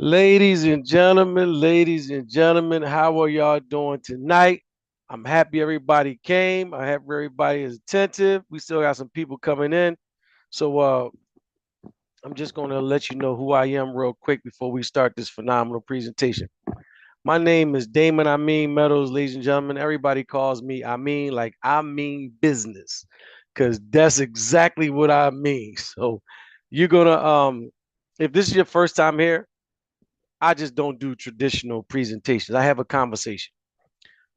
Ladies and gentlemen, how are y'all doing tonight? I'm happy everybody came. I hope everybody is attentive. We still got some people coming in. So I'm just going to let you know who I am real quick before we start this phenomenal presentation. My name is Damon Meadows, ladies and gentlemen. Everybody calls me like I mean business, because that's exactly what I mean. So you're gonna if this is your first time here, I just don't do traditional presentations. I have a conversation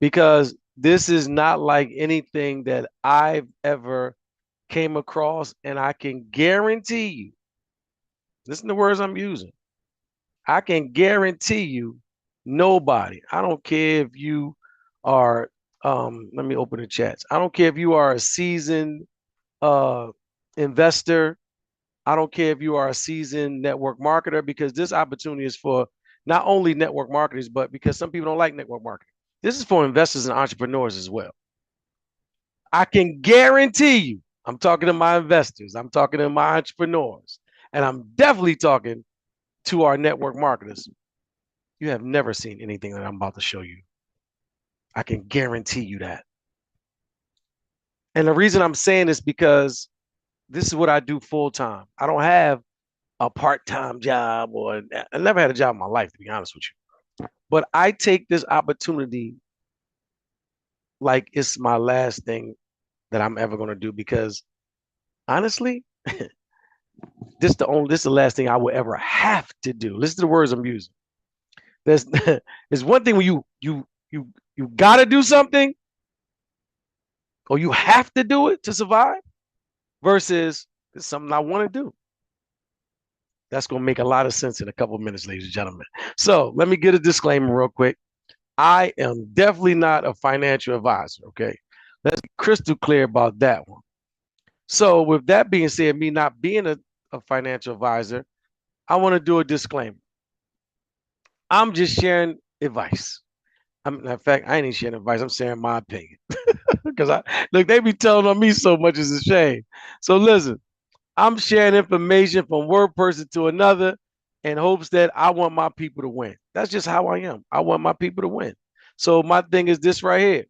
because this is not like anything that I've ever came across, and I can guarantee you, listen to the words I'm using. I can guarantee you nobody. I don't care if you are let me open the chats. I don't care if you are a seasoned uh investor. I don't care if you are a seasoned network marketer, because this opportunity is for not only network marketers, but because some people don't like network marketing. This is for investors and entrepreneurs as well. I can guarantee you, I'm talking to my investors, I'm talking to my entrepreneurs, and I'm definitely talking to our network marketers. You have never seen anything that I'm about to show you. I can guarantee you that. And the reason I'm saying this because this is what I do full time. I don't have a part-time job, or I never had a job in my life, to be honest with you. But I take this opportunity like it's my last thing that I'm ever going to do, because honestly, this is the last thing I will ever have to do. Listen to the words I'm using. There's there's one thing when you got to do something, or you have to do it to survive, versus it's something I want to do. That's going to make a lot of sense in a couple of minutes, ladies and gentlemen. So let me get a disclaimer real quick. I am definitely not a financial advisor. Okay. Let's be crystal clear about that one. So, with that being said, me not being a financial advisor, I want to do a disclaimer. I'm just sharing advice. In fact, I ain't even sharing advice. I'm sharing my opinion. Because I look, they be telling on me so much, it's a shame. So listen, I'm sharing information from one person to another in hopes that I want my people to win. That's just how I am. I want my people to win. So my thing is this right here.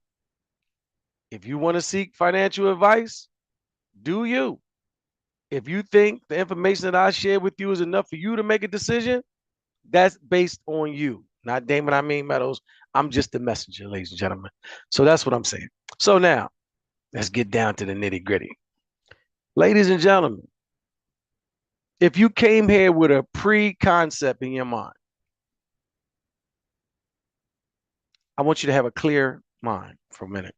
If you want to seek financial advice, do you. If you think the information that I share with you is enough for you to make a decision, that's based on you, not Damon Meadows. I'm just the messenger, ladies and gentlemen. So that's what I'm saying. So now, let's get down to the nitty gritty. Ladies and gentlemen, if you came here with a pre-concept in your mind, I want you to have a clear mind for a minute.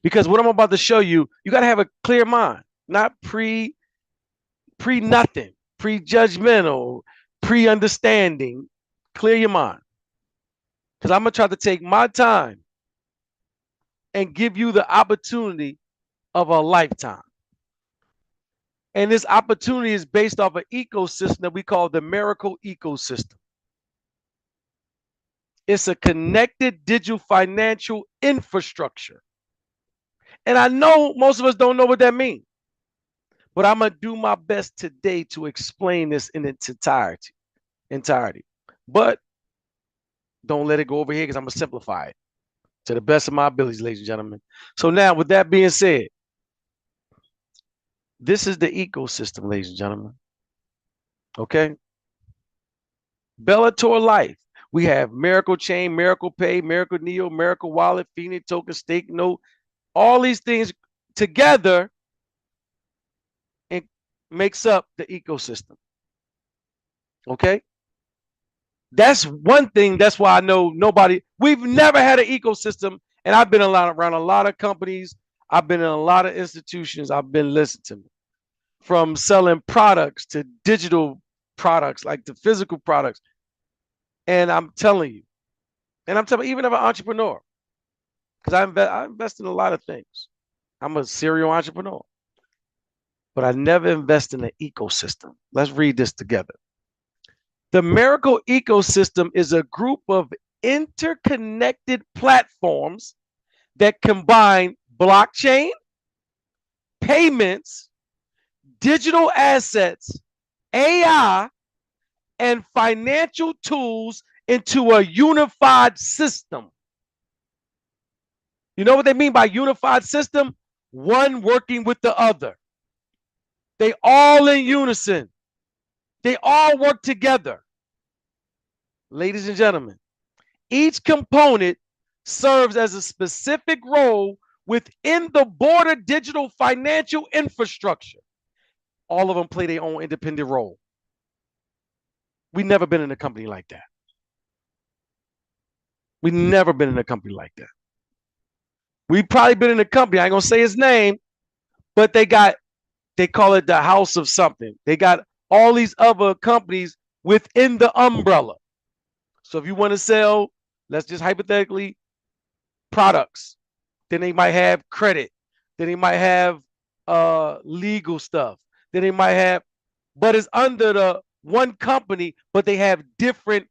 Because what I'm about to show you, you got to have a clear mind, not pre nothing, pre-judgmental, pre-understanding. Clear your mind. Because I'm going to try to take my time and give you the opportunity of a lifetime. And this opportunity is based off an ecosystem that we call the miracle ecosystem. It's a connected digital financial infrastructure. And I know most of us don't know what that means, but I'm going to do my best today to explain this in its entirety. But don't let it go over here, because I'm going to simplify it to the best of my abilities, ladies and gentlemen. So now, with that being said, this is the ecosystem, ladies and gentlemen. Okay? Bellator Life. We have Miracle Chain, Miracle Pay, Miracle Neo, Miracle Wallet, Phoenix Token, Stake Note. All these things together and makes up the ecosystem. Okay? That's one thing. That's why I know we've never had an ecosystem. And I've been around a lot of companies. I've been in a lot of institutions. I've been listening to me, from selling products to digital products, like the physical products. And I'm telling you, even if an entrepreneur, because I invest in a lot of things. I'm a serial entrepreneur, but I never invest in an ecosystem. Let's read this together. The Miracle Ecosystem is a group of interconnected platforms that combine blockchain, payments, digital assets, AI, and financial tools into a unified system. You know what they mean by unified system? One working with the other. They all in unison. They all work together. Ladies and gentlemen, each component serves as a specific role within the broader digital financial infrastructure. All of them play their own independent role. We've never been in a company like that. We've never been in a company like that. We've probably been in a company, I ain't gonna say his name, but they call it the house of something. They got all these other companies within the umbrella. So if you want to sell, let's just hypothetically, products, then they might have credit, then they might have legal stuff, then they might have, but it's under the one company, but they have different,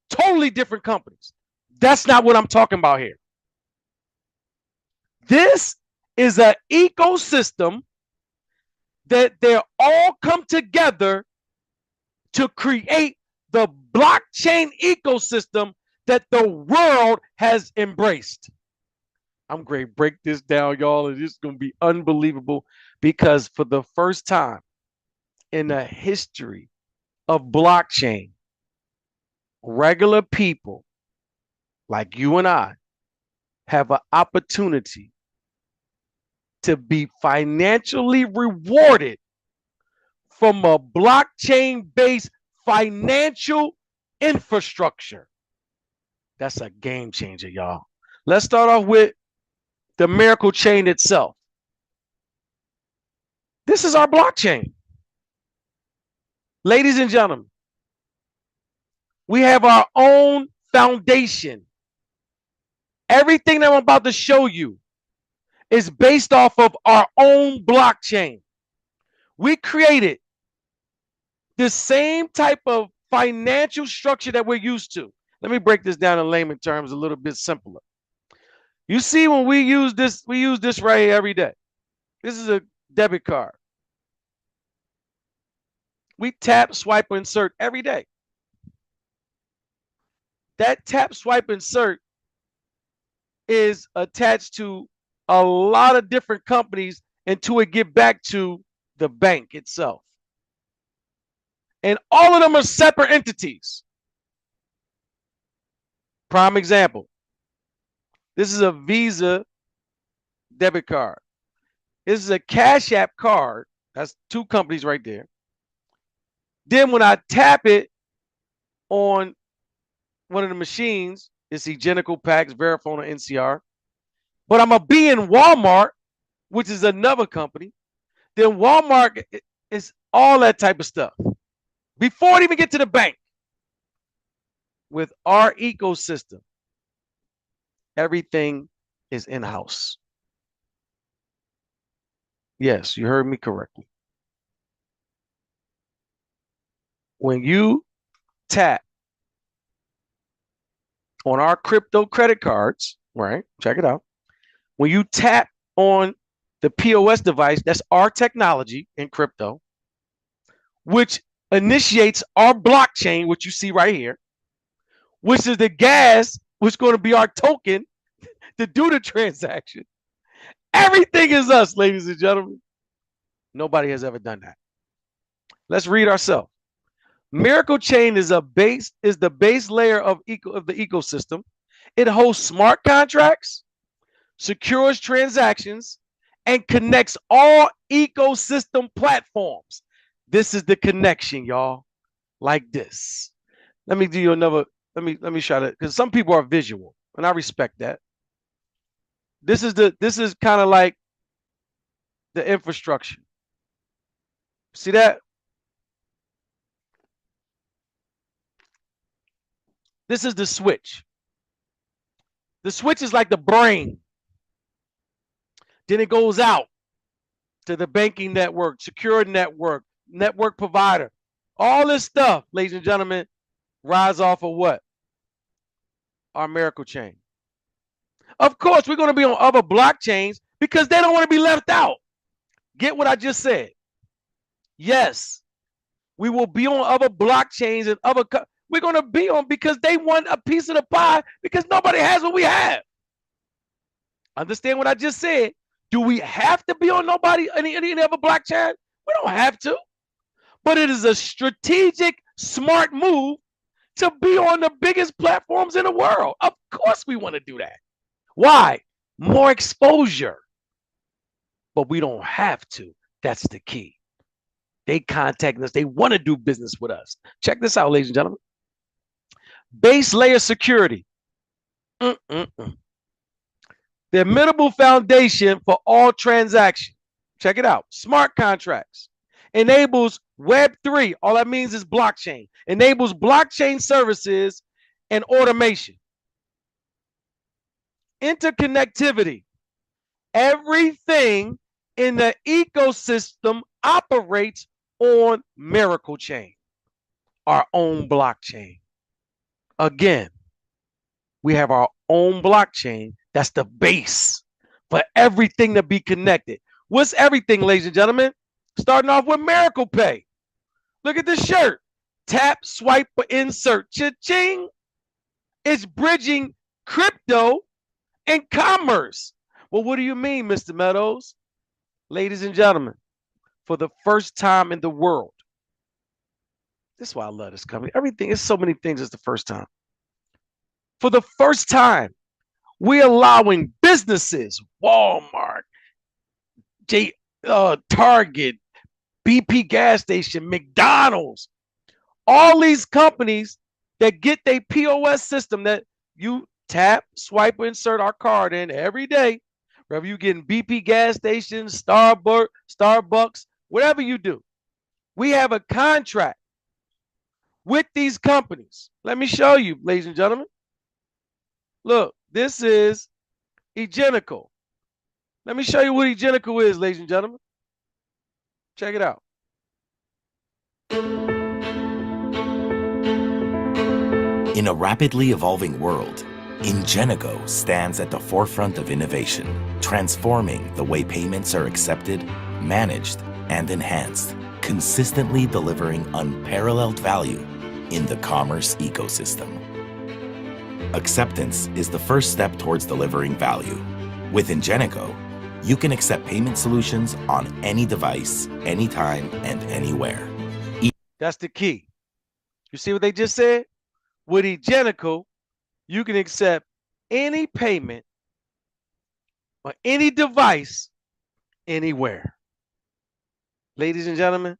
totally different companies. That's not what I'm talking about here. This is an ecosystem that they all come together to create the blockchain ecosystem that the world has embraced. I'm going to break this down, y'all, and it's going to be unbelievable because for the first time in the history of blockchain, regular people like you and I have an opportunity to be financially rewarded from a blockchain-based financial infrastructure. That's a game changer, y'all. Let's start off with the Miracle Chain itself. This is our blockchain. Ladies and gentlemen, we have our own foundation. Everything that I'm about to show you is based off of our own blockchain. We created the same type of financial structure that we're used to. Let me break this down in layman terms a little bit simpler. You see, when we use this right here every day. This is a debit card. We tap, swipe, insert every day. That tap, swipe, insert is attached to a lot of different companies until it get back to the bank itself. And all of them are separate entities. Prime example. This is a Visa debit card. This is a Cash App card. That's two companies right there. Then when I tap it on one of the machines, it's Identical Packs, Verifone, or NCR. But I'm going to be in Walmart, which is another company. Then Walmart is all that type of stuff. Before it even get to the bank. With our ecosystem, everything is in-house. Yes, you heard me correctly. When you tap on our crypto credit cards, right? Check it out. When you tap on the POS device, that's our technology in crypto, which initiates our blockchain, which you see right here, which is the gas, which is going to be our token to do the transaction. Everything is us, ladies and gentlemen. Nobody has ever done that. Let's read ourselves. Miracle Chain is the base layer of the ecosystem. It hosts smart contracts, secures transactions, and connects all ecosystem platforms. This is the connection, y'all. Like this. Let me do you another. Let me try to, because some people are visual, and I respect that. This is kind of like the infrastructure. See that? This is the switch. The switch is like the brain. Then it goes out to the banking network, secure network, network provider. All this stuff, ladies and gentlemen, rise off of what? Our Miracle Chain. Of course, we're going to be on other blockchains because they don't want to be left out. Get what I just said? Yes, We will be on other blockchains and other. We're going to be on because they want a piece of the pie because nobody has what we have. Understand what I just said? Do we have to be on any other blockchain? We don't have to. But it is a strategic, smart move to be on the biggest platforms in the world. Of course, we want to do that. Why? More exposure. But we don't have to. That's the key. They contacting us. They want to do business with us. Check this out, ladies and gentlemen. Base layer security. The immutable foundation for all transactions. Check it out. Smart contracts. Enables Web3. All that means is blockchain. Enables blockchain services and automation. Interconnectivity. Everything in the ecosystem operates on Miracle Chain, our own blockchain. Again, we have our own blockchain. That's the base for everything to be connected. What's everything, ladies and gentlemen? Starting off with Miracle Pay. Look at this shirt. Tap, swipe, or insert. Cha-ching. It's bridging crypto and commerce. Well, what do you mean, Mr. Meadows? Ladies and gentlemen, for the first time in the world, this is why I love this company. Everything, it's so many things, it's the first time. For the first time, we're allowing businesses, Walmart, Target, BP gas station, McDonald's, all these companies that get their POS system that you tap, swipe, insert our card in every day. Whether you getting BP gas stations, Starbucks, whatever you do, we have a contract with these companies. Let me show you, ladies and gentlemen. Look, this is Egenical. Let me show you what Egenical is, ladies and gentlemen. Check it out. In a rapidly evolving world, Ingenico stands at the forefront of innovation, transforming the way payments are accepted, managed, and enhanced, consistently delivering unparalleled value in the commerce ecosystem. Acceptance is the first step towards delivering value. With Ingenico, you can accept payment solutions on any device, anytime, and anywhere. That's the key. You see what they just said? With Egenical, you can accept any payment on any device, anywhere. Ladies and gentlemen,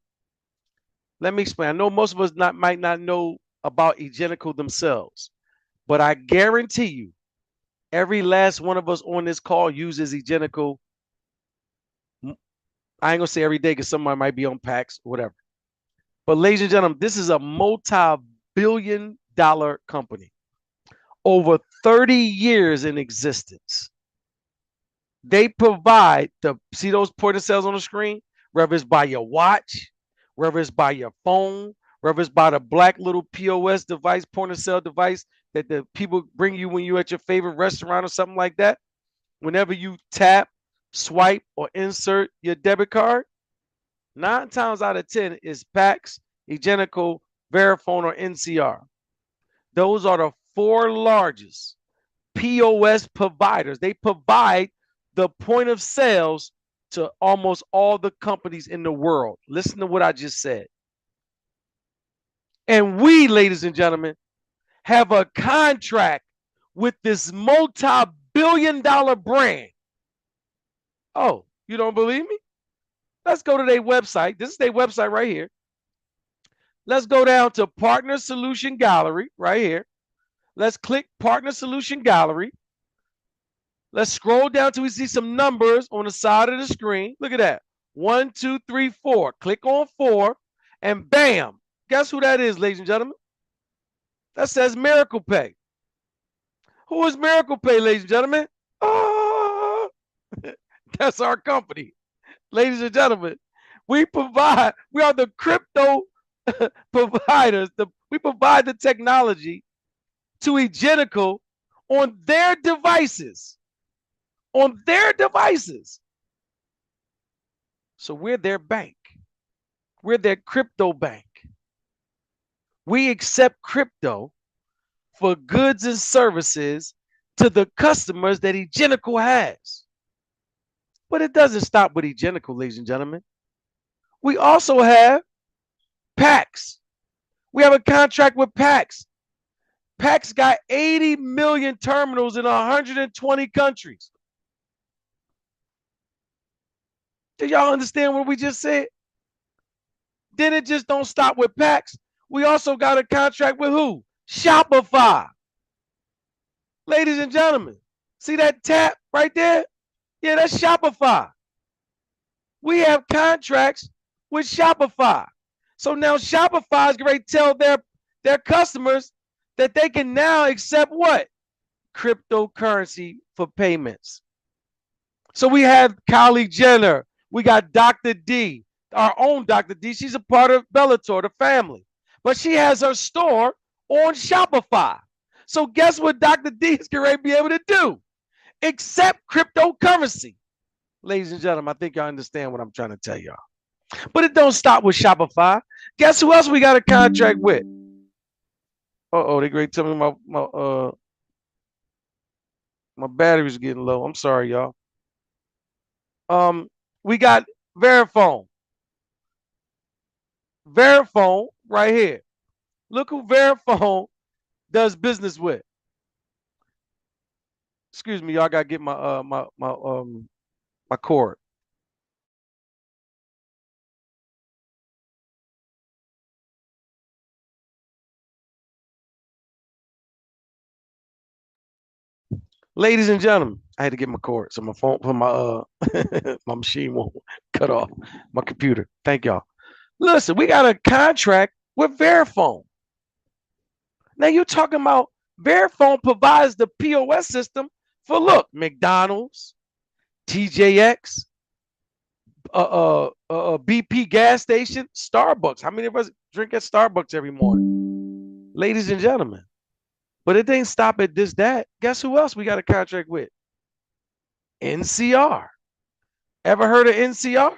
let me explain. I know most of us might not know about Egenical themselves, but I guarantee you, every last one of us on this call uses Egenical. I ain't gonna say every day because somebody might be on PAX or whatever. But ladies and gentlemen, this is a multi-billion-dollar company. Over 30 years in existence. They provide see those point of sales on the screen? Whether it's by your watch, whether it's by your phone, whether it's by the black little POS device, point of sale device that the people bring you when you're at your favorite restaurant or something like that. Whenever you tap, swipe, or insert your debit card, 9 times out of 10 is PAX, Egenical, Verifone, or NCR. Those are the 4 largest POS providers. They provide the point of sales to almost all the companies in the world. Listen to what I just said. And we, ladies and gentlemen, have a contract with this multi-billion-dollar brand. Oh, you don't believe me? Let's go to their website. This is their website right here. Let's go down to Partner Solution Gallery right here. Let's click Partner Solution Gallery. Let's scroll down till we see some numbers on the side of the screen. Look at that. 1, 2, 3, 4. Click on 4 and bam. Guess who that is, ladies and gentlemen? That says Miracle Pay. Who is Miracle Pay, ladies and gentlemen? Oh, that's our company. Ladies and gentlemen, we are the crypto providers. We provide the technology to Egenical on their devices. On their devices. So we're their bank. We're their crypto bank. We accept crypto for goods and services to the customers that Egenical has. But it doesn't stop with Egenical, ladies and gentlemen. We also have PAX. We have a contract with PAX. PAX got 80 million terminals in 120 countries. Do y'all understand what we just said? Then it just don't stop with PAX. We also got a contract with who? Shopify. Ladies and gentlemen, see that tap right there? Yeah, that's Shopify. We have contracts with Shopify. So now Shopify is going to tell their customers that they can now accept what? Cryptocurrency for payments. So we have Kylie Jenner. We got Dr. D, our own Dr. D. She's a part of Bellator, the family. But she has her store on Shopify. So guess what Dr. D is going to be able to do? Accept cryptocurrency. Ladies and gentlemen, I think y'all understand what I'm trying to tell y'all. But it don't stop with Shopify. Guess who else we got a contract with? Uh-oh, they great tell me my battery's getting low. I'm sorry, y'all. We got Verifone. Verifone right here. Look who Verifone does business with. Excuse me, y'all gotta get my cord. Ladies and gentlemen, I had to get my cord so my phone for my my machine won't cut off my computer. Thank y'all. Listen, we got a contract with Verifone. Now you're talking about Verifone provides the POS system for look, McDonald's, TJX, BP gas station, Starbucks. How many of us drink at Starbucks every morning? Ladies and gentlemen. But it didn't stop at this, that. Guess who else we got a contract with? NCR. Ever heard of NCR?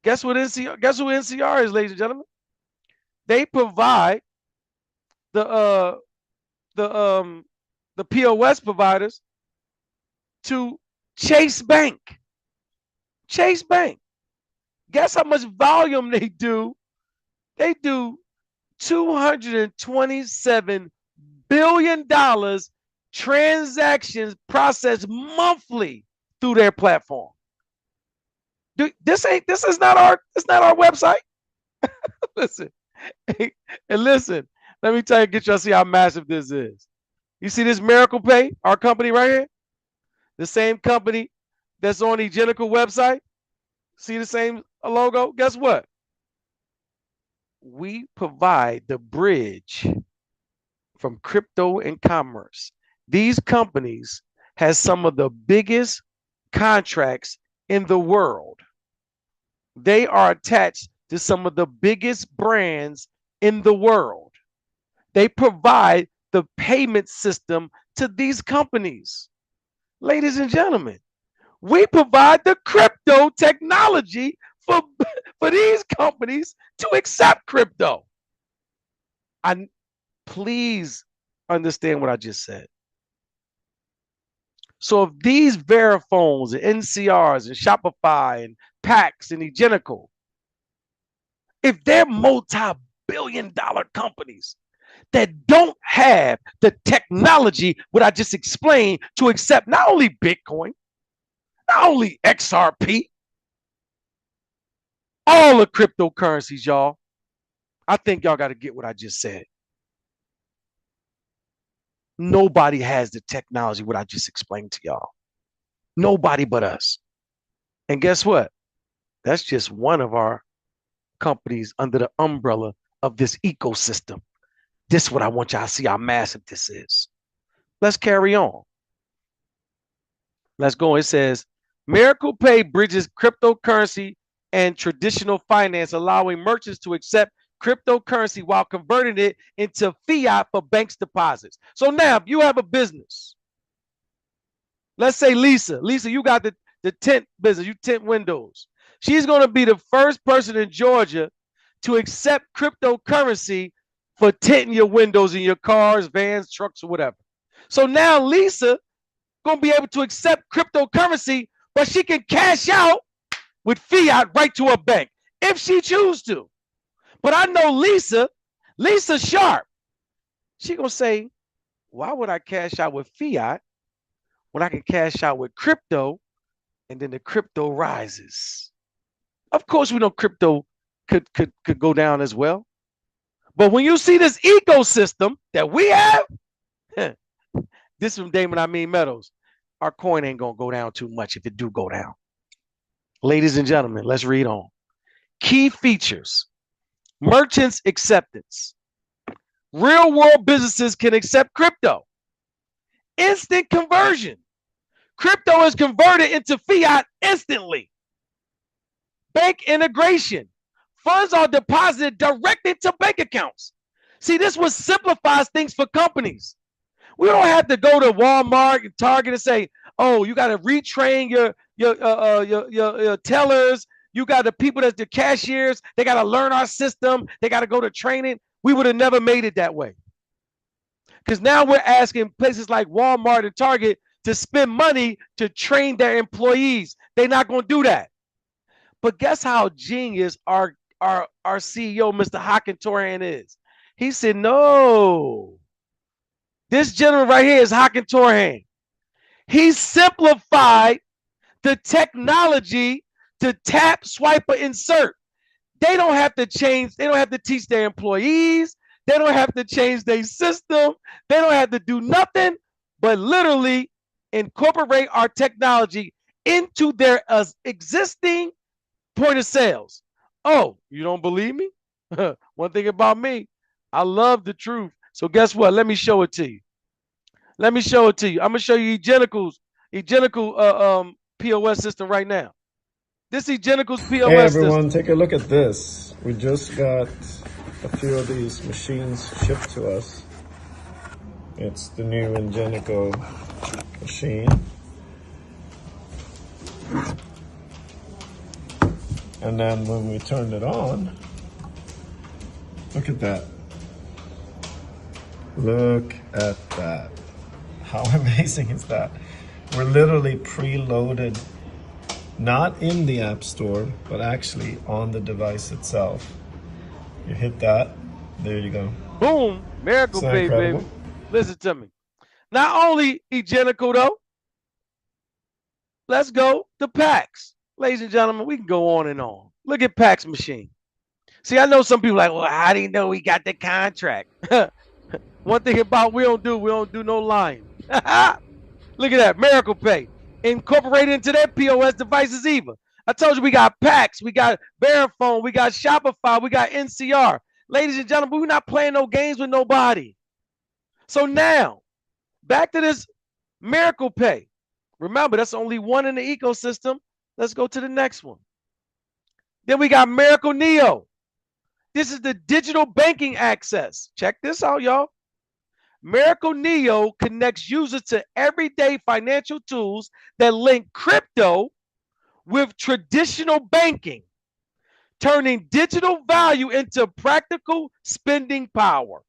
Guess what NCR? Guess who NCR is, ladies and gentlemen? They provide the the POS providers to Chase Bank. Chase Bank. Guess how much volume they do? They do $227 billion transactions processed monthly through their platform. This is not our website. Listen, and listen, let me tell you, get y'all see how massive this is. You see this Miracle Pay, our company right here? The same company that's on the Egenical website. See the same logo? Guess what? We provide the bridge from crypto and commerce. These companies has some of the biggest contracts in the world. They are attached to some of the biggest brands in the world. They provide the payment system to these companies. Ladies and gentlemen, we provide the crypto technology for these companies to accept crypto. Please understand what I just said. So if these Veriphones and NCRs and Shopify and PAX and Egenical, if they're multi-billion-dollar companies that don't have the technology, what I just explained, to accept not only Bitcoin, not only XRP, all the cryptocurrencies, y'all, I think y'all got to get what I just said. Nobody has the technology, what I just explained to y'all. Nobody but us. And guess what? That's just one of our companies under the umbrella of this ecosystem. This is what I want y'all to see how massive this is. Let's carry on. Let's go. It says, Miracle Pay bridges cryptocurrency and traditional finance, allowing merchants to accept cryptocurrency while converting it into fiat for banks deposits. So now if you have a business, let's say Lisa, you got the tent business, you tent windows. She's going to be the first person in Georgia to accept cryptocurrency for tinting your windows in your cars, vans, trucks, or whatever. So now Lisa gonna be able to accept cryptocurrency, but she can cash out with fiat right to her bank if she choose to. But I know Lisa Sharp, she gonna say, why would I cash out with fiat when I can cash out with crypto and then the crypto rises? Of course, we know crypto could go down as well. But when you see this ecosystem that we have, this from Damon, I mean Meadows, our coin ain't gonna go down too much if it do go down. Ladies and gentlemen, let's read on. Key features: merchants acceptance. Real world businesses can accept crypto. Instant conversion. Crypto is converted into fiat instantly. Bank integration. Funds are deposited directly into bank accounts. See, this what simplifies things for companies. We don't have to go to Walmart and Target and say, "Oh, you got to retrain your tellers. You got the people that's the cashiers. They got to learn our system. They got to go to training." We would have never made it that way. Because now we're asking places like Walmart and Target to spend money to train their employees. They're not going to do that. But guess how genius our CEO, Mr. Hockentorhan, is? He said, no, this gentleman right here is Hockentorhan. He simplified the technology to tap, swipe, or insert. They don't have to change, they don't have to teach their employees, they don't have to change their system, they don't have to do nothing but literally incorporate our technology into their existing point of sales. Oh, you don't believe me? One thing about me, I love the truth. So guess what? Let me show it to you. Let me show it to you. I'm gonna show you Egenical POS system right now. This Egenical's Hey POS everyone, system. take a look at this. We just got a few of these machines shipped to us. It's the new Ingenico machine. And then when we turned it on, look at that. Look at that. How amazing is that? We're literally preloaded, not in the App Store, but actually on the device itself. You hit that, there you go. Boom, miracle Isn't that pay, incredible? baby. Listen to me. Not only Egenical though, let's go to PAX. Ladies and gentlemen, we can go on and on. Look at PAX machine. See, I know some people like, well, how do you know we got the contract? One thing about we don't do no lying. Look at that, Miracle Pay. Incorporated into their POS devices even. I told you we got PAX, we got Verifone, we got Shopify, we got NCR. Ladies and gentlemen, we're not playing no games with nobody. So now, back to this Miracle Pay. Remember, that's only one in the ecosystem. Let's go to the next one. Then we got Miracle Neo. This is the digital banking access. Check this out, y'all. Miracle Neo connects users to everyday financial tools that link crypto with traditional banking, turning digital value into practical spending power.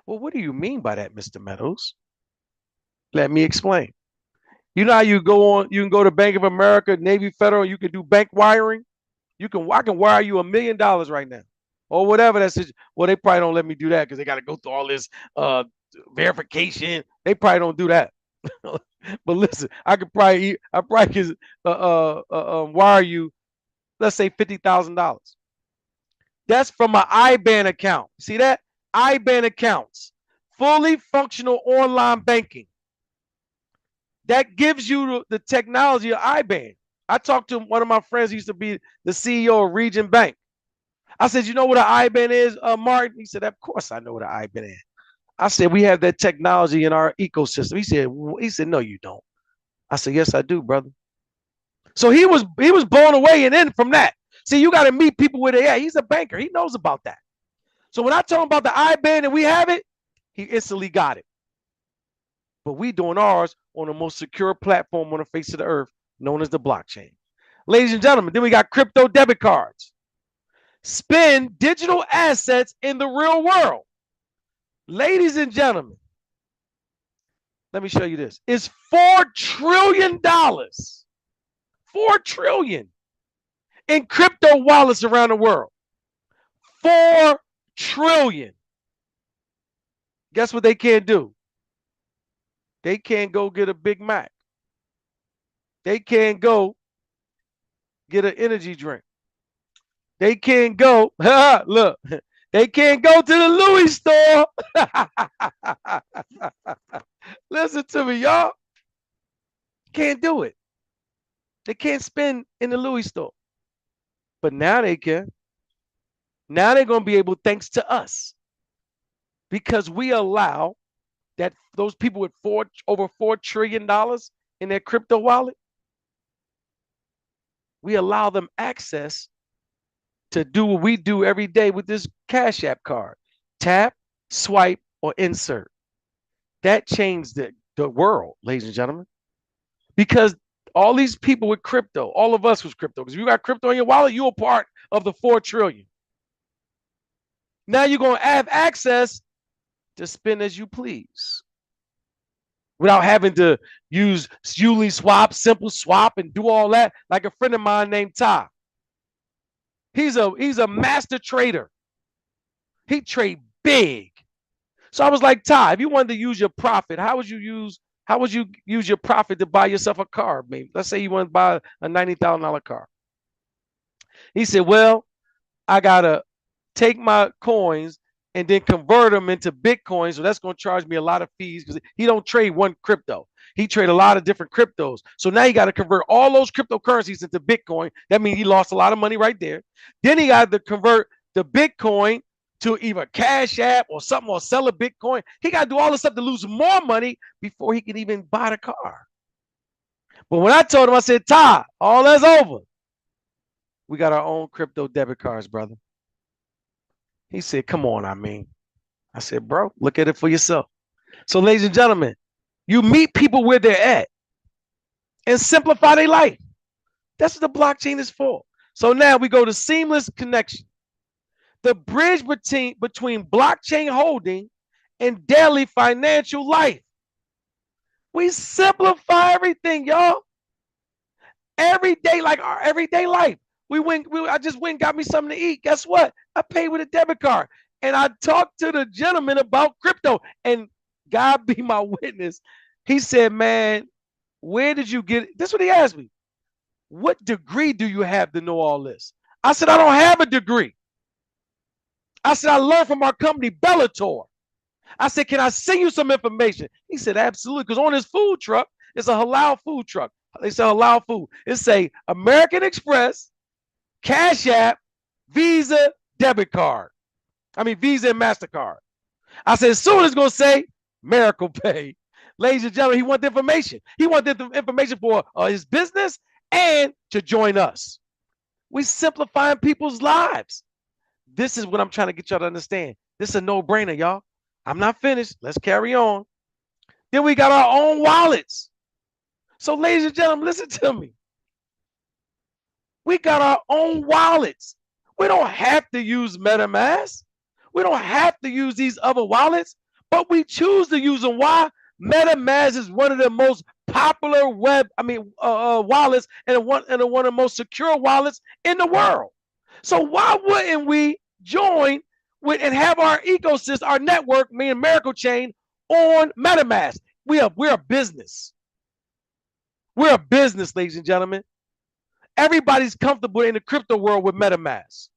Well, what do you mean by that, Mr. Meadows? Let me explain. You know how you can go to Bank of America, Navy Federal, you can do bank wiring. I can wire you $1 million right now. Or whatever that's well, they probably don't let me do that because they got to go through all this verification. They probably don't do that. But listen, I probably can wire you, let's say $50,000. That's from my IBAN account. See that? IBAN accounts, fully functional online banking. That gives you the technology of IBAN. I talked to one of my friends who used to be the CEO of Region Bank. I said, you know what an IBAN is, Martin? He said, of course I know what an IBAN is. I said, we have that technology in our ecosystem. He said, no, you don't. I said, yes, I do, brother. So he was blown away and in from that. See, you got to meet people where they at. He's a banker. He knows about that. So when I told him about the IBAN and we have it, he instantly got it. But we doing ours on the most secure platform on the face of the earth, known as the blockchain. Ladies and gentlemen, then we got crypto debit cards. spend digital assets in the real world. Ladies and gentlemen, let me show you this. It's $4 trillion. 4 trillion in crypto wallets around the world. 4 trillion. Guess what they can't do? They can't go get a Big Mac. They can't go get an energy drink. They can't go, look, they can't go to the Louis store. Listen to me, y'all. Can't do it. They can't spend in the Louis store. But now they can. Now they're going to be able, thanks to us, because we allow that those people with over $4 trillion in their crypto wallet, we allow them access to do what we do every day with this Cash App card. Tap, swipe, or insert. That changed the world, ladies and gentlemen. Because all these people with crypto, all of us with crypto, because if you got crypto in your wallet, you're a part of the 4 trillion. Now you're going to have access to spend as you please without having to use Uniswap, Simple Swap, and do all that. Like a friend of mine named Ty. He's a master trader. He trade big. So I was like, Ty, if you wanted to use your profit, how would you use your profit to buy yourself a car? Maybe let's say you want to buy a $90,000 car. He said, well, I gotta take my coins and then convert them into Bitcoin. So that's going to charge me a lot of fees because he don't trade one crypto. He trade a lot of different cryptos. So now you got to convert all those cryptocurrencies into Bitcoin. That means he lost a lot of money right there. Then he got to convert the Bitcoin to either Cash App or something, or sell a Bitcoin. He got to do all this stuff to lose more money before he can even buy the car. But when I told him, I said, Ty, all that's over. We got our own crypto debit cards, brother. He said, come on, I said, bro, look at it for yourself. So, ladies and gentlemen, you meet people where they're at and simplify their life. That's what the blockchain is for. So now we go to seamless connection. The bridge between blockchain holding and daily financial life. We simplify everything, y'all. Every day, like our everyday life. I just went and got me something to eat. Guess what? I paid with a debit card. And I talked to the gentleman about crypto. And God be my witness. He said, man, where did you get it? This is what he asked me. What degree do you have to know all this? I said, I don't have a degree. I said, I learned from our company, BELLATOR. I said, can I send you some information? He said, absolutely. Because on his food truck, it's a halal food truck. They sell halal food. It say American Express, Cash App, Visa, debit card. Visa and MasterCard. I said, soon it's going to say Miracle Pay. Ladies and gentlemen, he want the information. He want the information for his business and to join us. We simplifying people's lives. This is what I'm trying to get y'all to understand. This is a no-brainer, y'all. I'm not finished. Let's carry on. Then we got our own wallets. So, ladies and gentlemen, listen to me. We got our own wallets. We don't have to use MetaMask. We don't have to use these other wallets, but we choose to use them. Why? MetaMask is one of the most popular wallets and one of the most secure wallets in the world. So why wouldn't we join with and have our ecosystem, our network, meaning Miracle Chain, on MetaMask? We're a business. We're a business, ladies and gentlemen. Everybody's comfortable in the crypto world with MetaMask.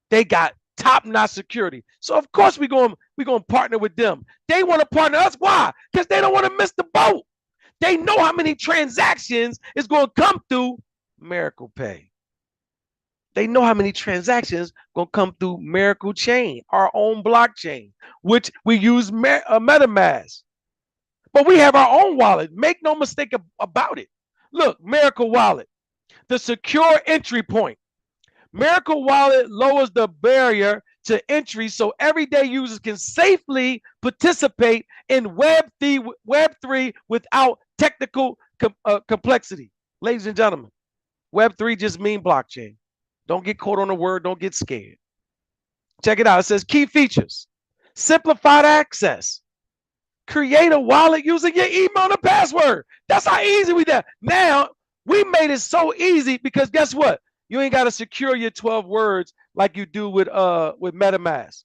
They got top-notch security. So of course we're going to partner with them. They want to partner us. Why? Because they don't want to miss the boat. They know how many transactions is going to come through Miracle Pay. They know how many transactions going to come through Miracle Chain, our own blockchain, which we use MetaMask. But we have our own wallet. Make no mistake about it. Look, Miracle Wallet, the secure entry point. Miracle Wallet lowers the barrier to entry so everyday users can safely participate in Web3 without technical complexity. Ladies and gentlemen, Web3 just means blockchain. Don't get caught on the word. Don't get scared. Check it out. It says key features. Simplified access. Create a wallet using your email and password. That's how easy we did. Now, we made it so easy because guess what? You ain't got to secure your 12 words like you do with MetaMask.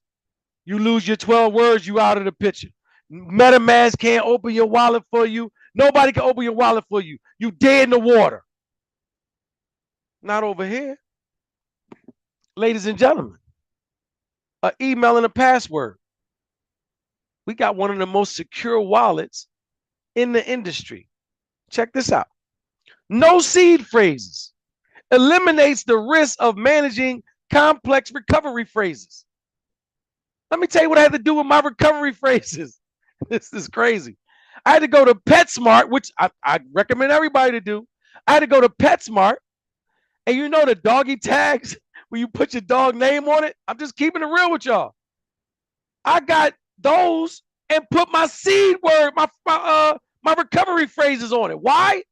You lose your 12 words, you out of the picture. MetaMask can't open your wallet for you. Nobody can open your wallet for you. You dead in the water. Not over here. Ladies and gentlemen, an email and a password. We got one of the most secure wallets in the industry. Check this out. No seed phrases. Eliminates the risk of managing complex recovery phrases. Let me tell you what I had to do with my recovery phrases. This is crazy. I had to go to PetSmart, which I recommend everybody to do. I had to go to PetSmart, and you know the doggy tags where you put your dog name on it? I'm just keeping it real with y'all. I got those and put my seed word, my recovery phrases on it. Why?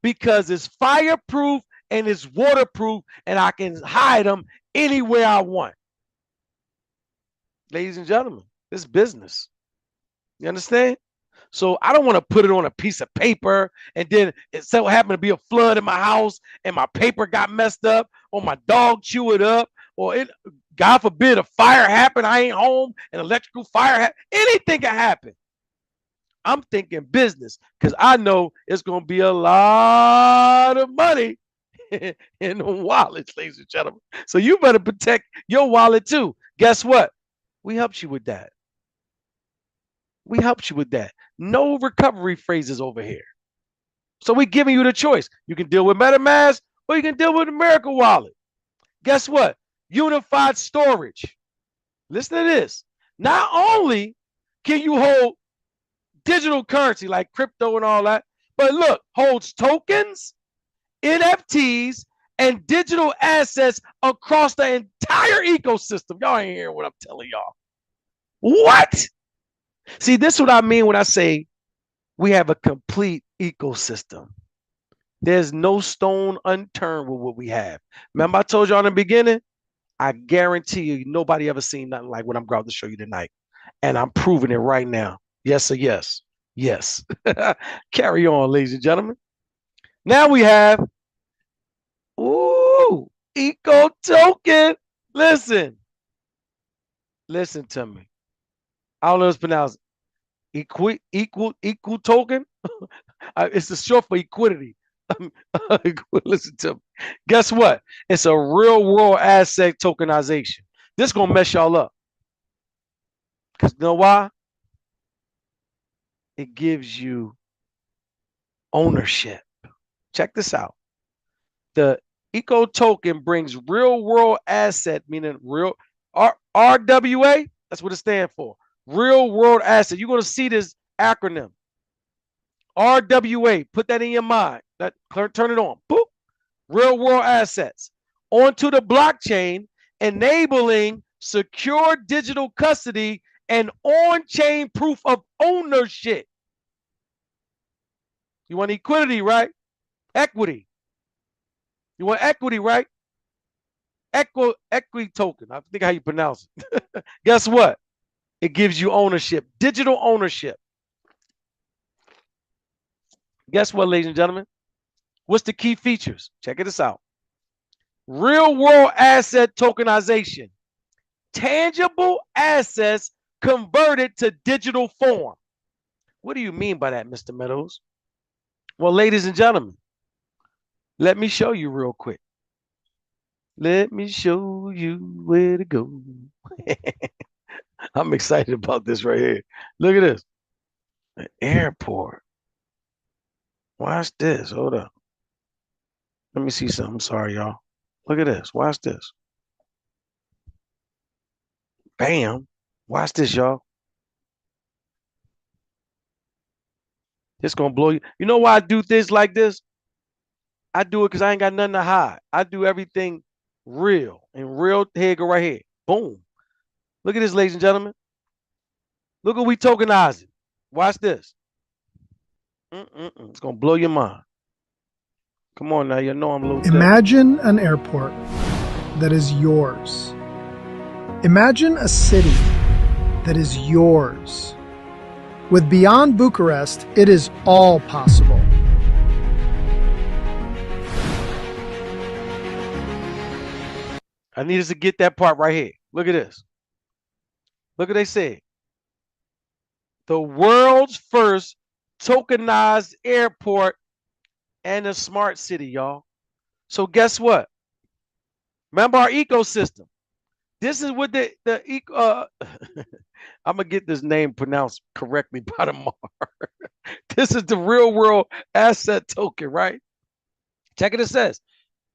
Because it's fireproof and it's waterproof, and I can hide them anywhere I want. Ladies and gentlemen, it's business. You understand? So I don't want to put it on a piece of paper and then it so happened to be a flood in my house and my paper got messed up or my dog chew it up or it, God forbid, a fire happened. I ain't home, an electrical fire happened. Anything can happen. I'm thinking business because I know it's going to be a lot of money in the wallets, ladies and gentlemen. So you better protect your wallet too. Guess what? We helped you with that. We helped you with that. No recovery phrases over here. So we're giving you the choice. You can deal with MetaMask or you can deal with the Miracle Wallet. Guess what? Unified storage. Listen to this. Not only can you hold digital currency like crypto and all that, but look, holds tokens, NFTs, and digital assets across the entire ecosystem. Y'all ain't hearing what I'm telling y'all. What? See, this is what I mean when I say we have a complete ecosystem. There's no stone unturned with what we have. Remember I told y'all in the beginning? I guarantee you nobody ever seen nothing like what I'm about to show you tonight. And I'm proving it right now. Yes or yes? Yes. Carry on, ladies and gentlemen. Now we have, Eco Token. Listen to me. I don't know how to pronounce it. Equal token. It's the short for equity. Listen to me. Guess what? It's a real world asset tokenization. This is gonna mess y'all up. Because you know why? It gives you ownership. Check this out. The Eco Token brings real world asset, meaning real RWA. That's what it stands for. Real world asset. You're going to see this acronym. RWA. Put that in your mind. Turn it on. Boop. Real world assets onto the blockchain, enabling secure digital custody and on-chain proof of ownership. You want equity, right? Equity. You want equity, right? Equity token. I think how you pronounce it. Guess what? It gives you ownership, digital ownership. Guess what, ladies and gentlemen? What's the key features? Check this out. Real world asset tokenization. Tangible assets converted to digital form. What do you mean by that, Mr. Meadows? Well, ladies and gentlemen, let me show you real quick. Let me show you where to go. I'm excited about this right here. Look at this. An airport. Watch this. Hold up. Let me see something. Sorry, y'all. Look at this. Watch this. Bam. Watch this, y'all. It's going to blow you. You know why I do things like this? I do it because I ain't got nothing to hide. I do everything real. And real, here go right here. Boom. Look at this, ladies and gentlemen. Look what we tokenizing. Watch this. It's going to blow your mind. Come on now, you know I'm a little Imagine an airport that is yours. Imagine a city that is yours. With Beyond Bucharest, it is all possible. I need us to get that part right here. Look at this. Look what they said. The world's first tokenized airport and a smart city, y'all. So guess what? Remember our ecosystem. This is what I'm gonna get this name pronounced correctly by tomorrow. This is the real world asset token, right? Check it. It says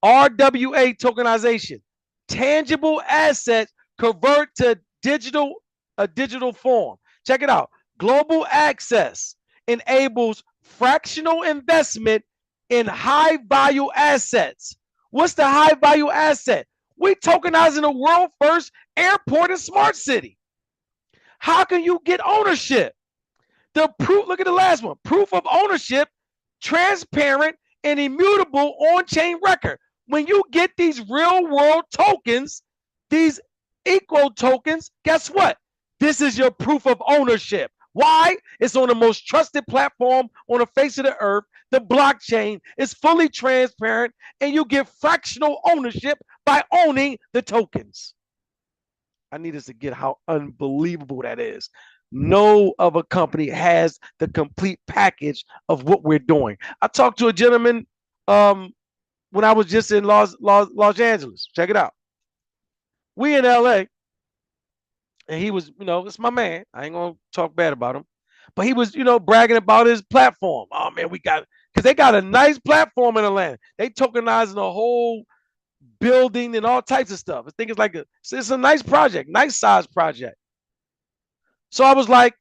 RWA tokenization. Tangible assets convert to a digital form. Check it out. Global access enables fractional investment in high value assets. What's the high value asset? We tokenizing the world first airport and smart city. How can you get ownership? The proof, look at the last one. Proof of ownership, transparent and immutable on-chain record. When you get these real world tokens, these equal tokens, guess what? This is your proof of ownership. Why? It's on the most trusted platform on the face of the earth. The blockchain is fully transparent, and you get fractional ownership by owning the tokens. I need us to get how unbelievable that is. No other company has the complete package of what we're doing. I talked to a gentleman when I was just in Los Angeles. Check it out. We in LA, and he was, it's my man. I ain't gonna talk bad about him, but he was, bragging about his platform. Oh man, because they got a nice platform in Atlanta. They tokenizing the whole building and all types of stuff. I think it's a nice project, nice size project. So I was like,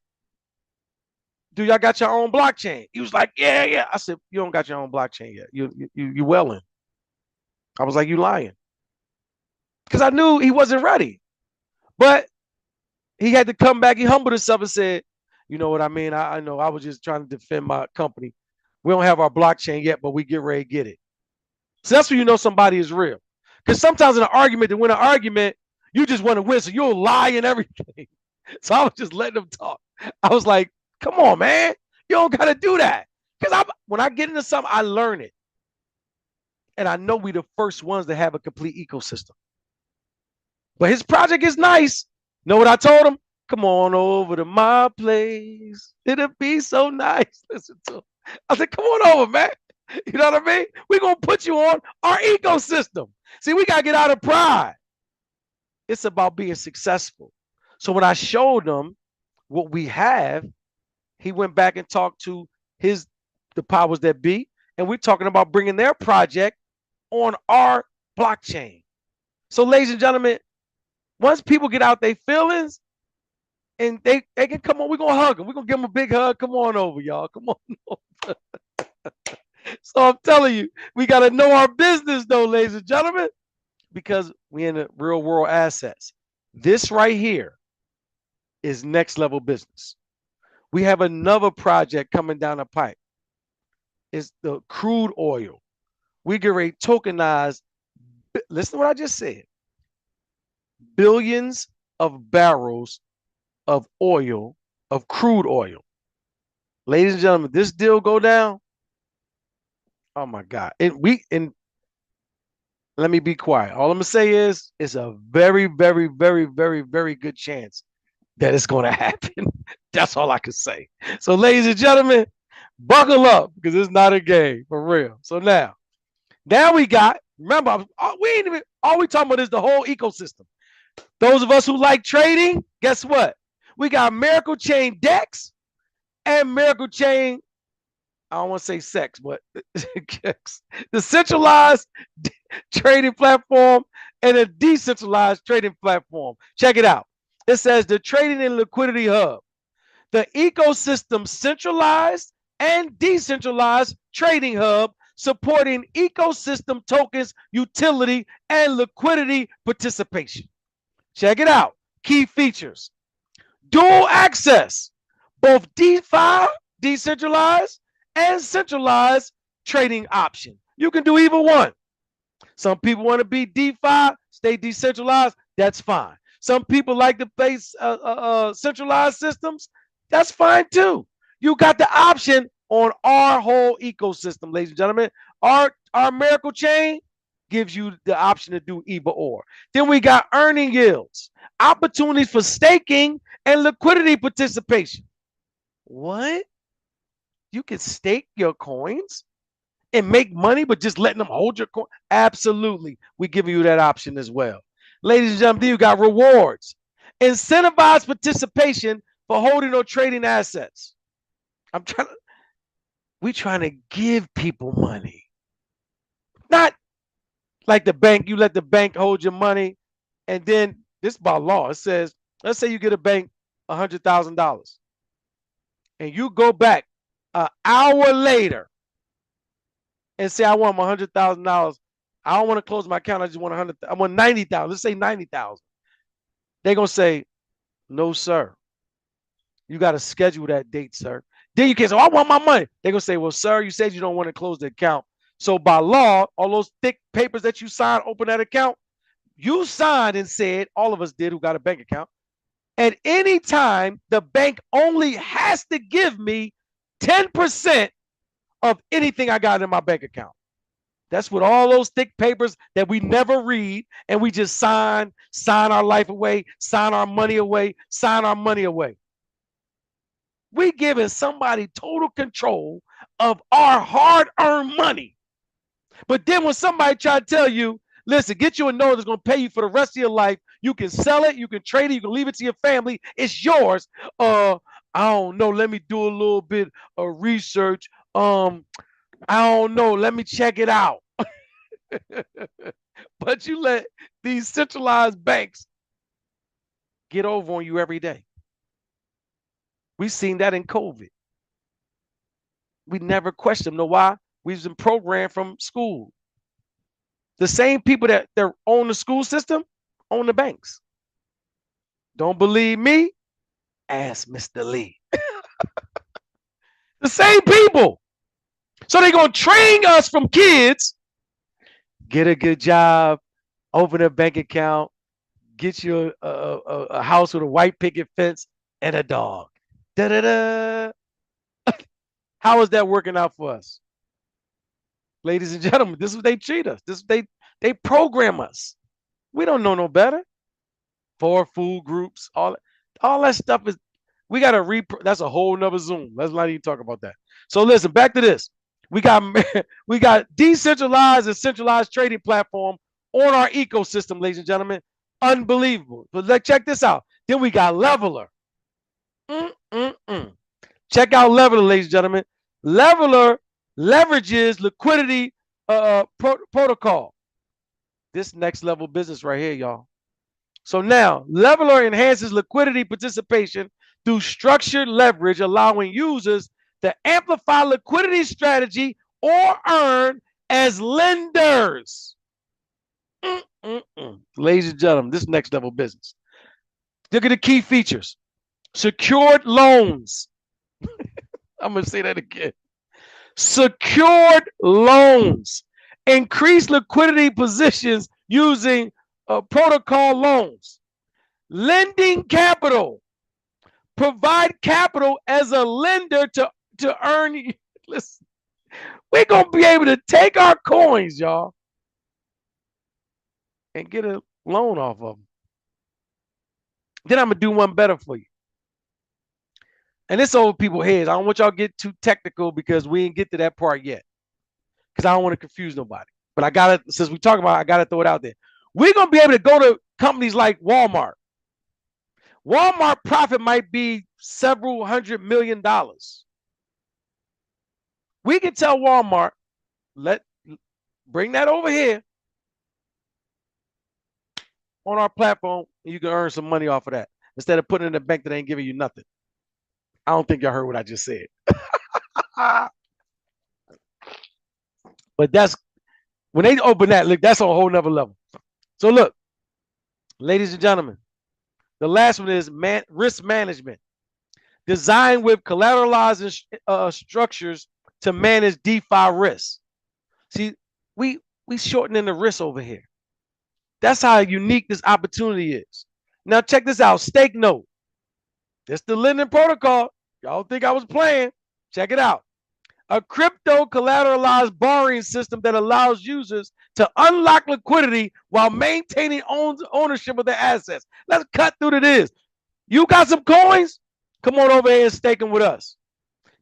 do y'all got your own blockchain? He was like, yeah. I said, you don't got your own blockchain yet. You welling. I was like, you lying. Because I knew he wasn't ready. But he had to come back. He humbled himself and said, you know what I mean? I know I was just trying to defend my company. We don't have our blockchain yet, but we get ready to get it. So that's when you know somebody is real. Because sometimes in an argument, to win an argument, you just want to win. So you'll lie and everything. So I was just letting them talk. I was like, come on, man. You don't got to do that. Because when I get into something, I learn it. And I know we the first ones to have a complete ecosystem. But his project is nice. Know what I told him? Come on over to my place. It'll be so nice. Listen to him. I said, come on over, man. You know what I mean? We're going to put you on our ecosystem. See, we got to get out of pride. It's about being successful. So when I showed him what we have, he went back and talked to the powers that be, and we're talking about bringing their project on our blockchain. So, ladies and gentlemen, once people get out their feelings and they can come on, we're going to hug them. We're going to give them a big hug. Come on over, y'all. Come on over. So I'm telling you, we got to know our business, though, ladies and gentlemen, because we in the real world assets. This right here is next level business. We have another project coming down the pipe. It's the crude oil. We get ready to tokenize. Listen to what I just said. Billions of barrels of oil, of crude oil. Ladies and gentlemen, this deal go down. Oh my God. And let me be quiet. All I'm gonna say is it's a very, very, very, very, very good chance that it's gonna happen. That's all I can say. So, ladies and gentlemen, buckle up because it's not a game for real. So now we got, remember, we ain't even all we talking about is the whole ecosystem. Those of us who like trading, guess what? We got Miracle Chain DEX and Miracle Chain, I don't want to say sex, but the centralized trading platform and a decentralized trading platform. Check it out. It says the Trading and Liquidity Hub, the ecosystem centralized and decentralized trading hub supporting ecosystem tokens, utility, and liquidity participation. Check it out. Key features. Dual access, both DeFi, decentralized, and centralized trading option. You can do either one. Some people want to be DeFi, stay decentralized, that's fine. Some people like to face centralized systems. That's fine too. You got the option on our whole ecosystem, ladies and gentlemen. Our miracle chain gives you the option to do either or. Then we got earning yields, opportunities for staking, and liquidity participation. What? You can stake your coins and make money, but just letting them hold your coin? Absolutely. We're giving you that option as well. Ladies and gentlemen, you got rewards, incentivized participation for holding or trading assets. We're trying to give people money. Not like the bank, you let the bank hold your money, and then this is by law. It says, let's say you get a bank $100,000, and you go back an hour later and say, I want my $100,000. I don't want to close my account. I just want 100. I want 90,000. Let's say 90,000. They're gonna say, no, sir. You got to schedule that date, sir. Then you can say, oh, I want my money. They're gonna say, well, sir, you said you don't want to close the account. So by law, all those thick papers that you signed, open that account, you signed and said, all of us did who got a bank account. At any time, the bank only has to give me 10% of anything I got in my bank account. That's what all those thick papers that we never read and we just sign our life away, sign our money away, sign our money away. We giving somebody total control of our hard-earned money. But then when somebody try to tell you, listen, get you a note that's going to pay you for the rest of your life, you can sell it, you can trade it, you can leave it to your family, it's yours. I don't know, let me do a little bit of research. I don't know, let me check it out. But you let these centralized banks get over on you every day. We've seen that in COVID. We never questioned them. Know why? We've been programmed from school. The same people that own the school system own the banks. Don't believe me? Ask Mr. Lee. The same people. So they're going to train us from kids. Get a good job, open a bank account, get you a house with a white picket fence and a dog. Da-da-da. How is that working out for us? Ladies and gentlemen, this is what they treat us. This they program us. We don't know no better. 4 food groups, all that stuff is, we got to that's a whole nother Zoom. Let's not even talk about that. So listen, back to this. We got decentralized and centralized trading platform on our ecosystem, ladies and gentlemen. Unbelievable. But let's check this out. Then we got Leveler. Check out Leveler, ladies and gentlemen. Leveler leverages liquidity protocol. This next level business right here, y'all. So now, Leveler enhances liquidity participation through structured leverage, allowing users to amplify liquidity strategy or earn as lenders. Ladies and gentlemen, this next level business. Look at the key features. Secured loans. I'm going to say that again. Secured loans. Increase liquidity positions using protocol loans. Lending capital. Provide capital as a lender to earn. Listen, we're going to be able to take our coins, y'all, and get a loan off of them. Then I'm going to do one better for you. And it's over people's heads. I don't want y'all to get too technical because we didn't get to that part yet. Because I don't want to confuse nobody. But I got to, since we talk about it, I got to throw it out there. We're going to be able to go to companies like Walmart. Walmart profit might be several $100 million. We can tell Walmart, bring that over here on our platform, and you can earn some money off of that instead of putting it in a bank that ain't giving you nothing. I don't think y'all heard what I just said. But that's when they open that, look, that's on a whole nother level. So look, ladies and gentlemen, the last one is risk management. Designed with collateralized structures to manage DeFi risks. See, we shortening the risk over here. That's how unique this opportunity is. Now check this out. Stake note. This the lending protocol. Y'all think I was playing? Check it out. A crypto collateralized borrowing system that allows users to unlock liquidity while maintaining ownership of their assets. Let's cut through to this. You got some coins? Come on over here and stake them with us.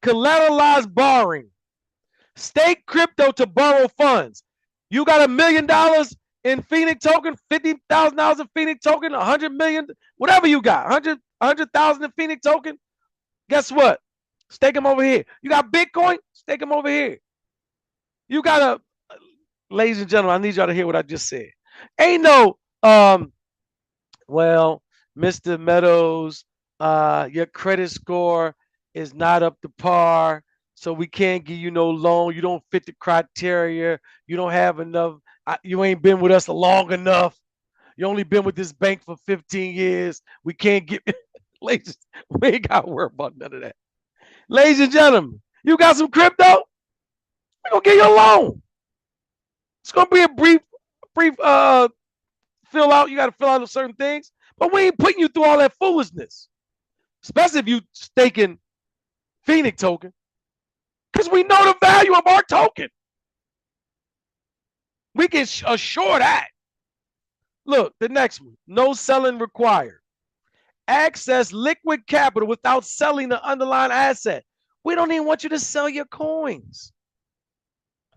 Collateralized borrowing. Stake crypto to borrow funds. You got $1 million in Phoenix token, $50,000 in Phoenix token, 100 million, whatever you got, 100,000 in Phoenix token. Guess what? Stake them over here. You got Bitcoin? Stake them over here. You got ladies and gentlemen, I need y'all to hear what I just said. Ain't no, well, Mr. Meadows, your credit score is not up to par, so we can't give you no loan. You don't fit the criteria. You don't have enough. You ain't been with us long enough. You only been with this bank for 15 years. We can't get, ladies, we ain't got to worry about none of that. Ladies and gentlemen, you got some crypto? We're going to give you a loan. It's going to be a brief fill out. You got to fill out certain things, but we ain't putting you through all that foolishness, especially if you staking Phoenix token, because we know the value of our token. We can assure that. Look, the next one, no selling required. Access liquid capital without selling the underlying asset. We don't even want you to sell your coins.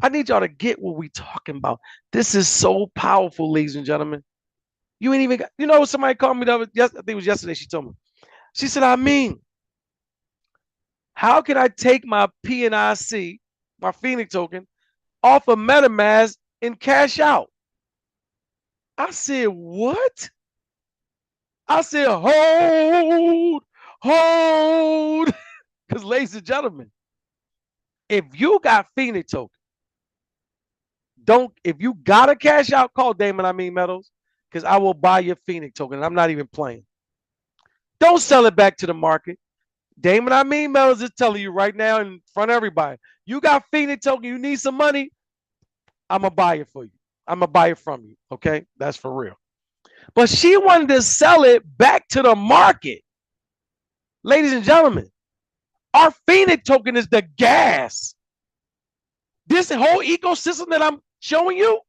I need y'all to get what we talking about. This is so powerful, ladies and gentlemen. You ain't even got, you know, somebody called me I think it was yesterday, she told me. She said, I mean, how can I take my PNIC, my Phoenix token, off of MetaMask and cash out? I said, what? I said, hold. Because, ladies and gentlemen, if you got Phoenix token, if you got to cash out, call Damon Meadows, because I will buy your Phoenix token. And I'm not even playing. Don't sell it back to the market. Damon Meadows is telling you right now in front of everybody, you got Phoenix token, you need some money, I'm going to buy it for you. I'm going to buy it from you. Okay? That's for real. But she wanted to sell it back to the market. Ladies and gentlemen, our Phoenix token is the gas. This whole ecosystem that I'm showing you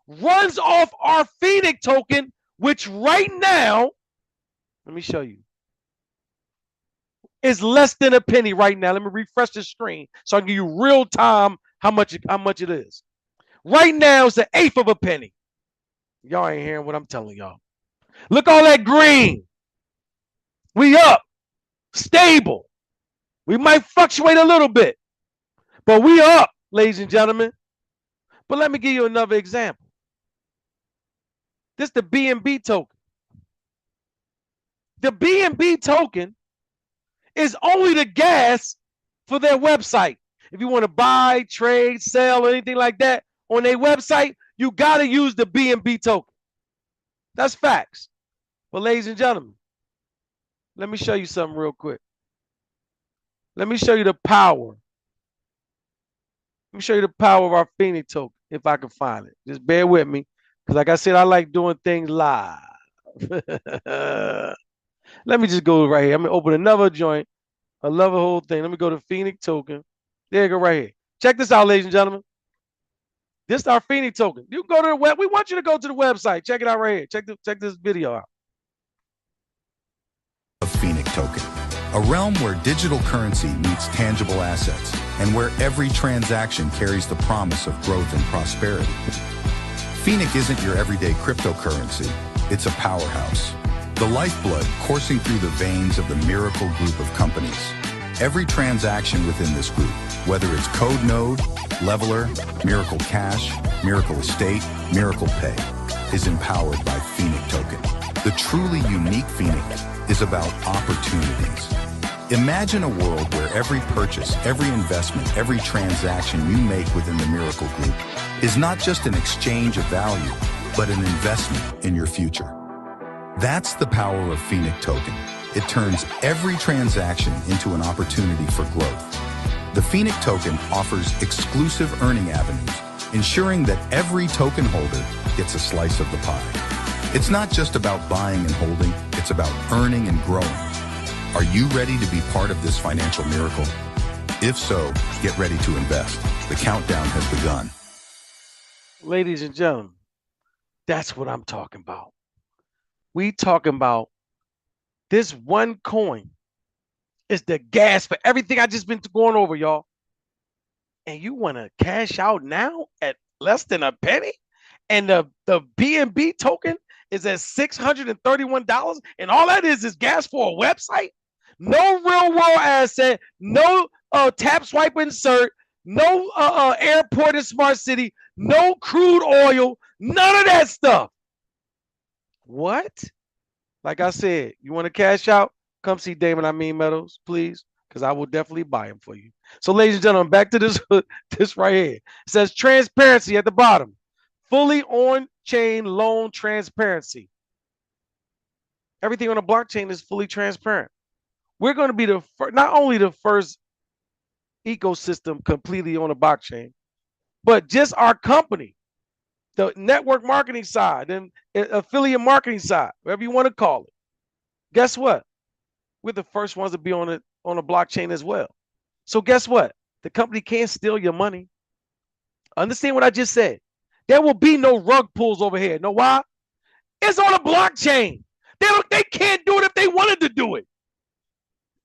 runs off our Phoenix token, which right now, let me show you, is less than a penny right now. Let me refresh the screen so I can give you real time how much it is. Right now, it's an eighth of a penny. Y'all ain't hearing what I'm telling y'all. Look all that green. We up, stable. We might fluctuate a little bit, but we up, ladies and gentlemen. But let me give you another example. This is the BNB token. The BNB token is only the gas for their website. If you want to buy, trade, sell, or anything like that on their website, you got to use the BNB token. That's facts. But ladies and gentlemen, let me show you something real quick. Let me show you the power. Let me show you the power of our Phoenix token, if I can find it. Just bear with me, because like I said, I like doing things live. Let me just go right here. I'm going to open another joint. I love the whole thing. Let me go to Phoenix token. There you go right here. Check this out, ladies and gentlemen. This is our Phoenix token. You can go to the web. We want you to go to the website. Check it out right here. Check this video out. Of Phoenix token, a realm where digital currency meets tangible assets and where every transaction carries the promise of growth and prosperity. Phoenix isn't your everyday cryptocurrency. It's a powerhouse. The lifeblood coursing through the veins of the Miracle Group of companies. Every transaction within this group, whether it's Code Node, Leveler, Miracle Cash, Miracle Estate, Miracle Pay, is empowered by Phoenix token. The truly unique Phoenix is about opportunities. Imagine a world where every purchase, every investment, every transaction you make within the Miracle Group is not just an exchange of value, but an investment in your future. That's the power of Phoenix token. It turns every transaction into an opportunity for growth. The Phoenix token offers exclusive earning avenues, ensuring that every token holder gets a slice of the pie. It's not just about buying and holding, it's about earning and growing. Are you ready to be part of this financial miracle? If so, get ready to invest. The countdown has begun. Ladies and gentlemen, that's what I'm talking about. We talking about this one coin is the gas for everything I just been going over, y'all. And you want to cash out now at less than a penny? And the BNB token is at $631, and all that is gas for a website. No real world asset, no tap swipe insert, no airport in smart city, no crude oil, none of that stuff. What? Like I said, you want to cash out? Come see Damon Meadows, please, because I will definitely buy them for you. So, ladies and gentlemen, back to this right here. It says transparency at the bottom. Fully on-chain loan transparency. Everything on the blockchain is fully transparent. We're going to be not only the first ecosystem completely on the blockchain, but just our company, the network marketing side and affiliate marketing side, whatever you want to call it. Guess what? We're the first ones to be on a blockchain as well. So guess what? The company can't steal your money. Understand what I just said. There will be no rug pulls over here. Know why? It's on a blockchain. They can't do it if they wanted to do it.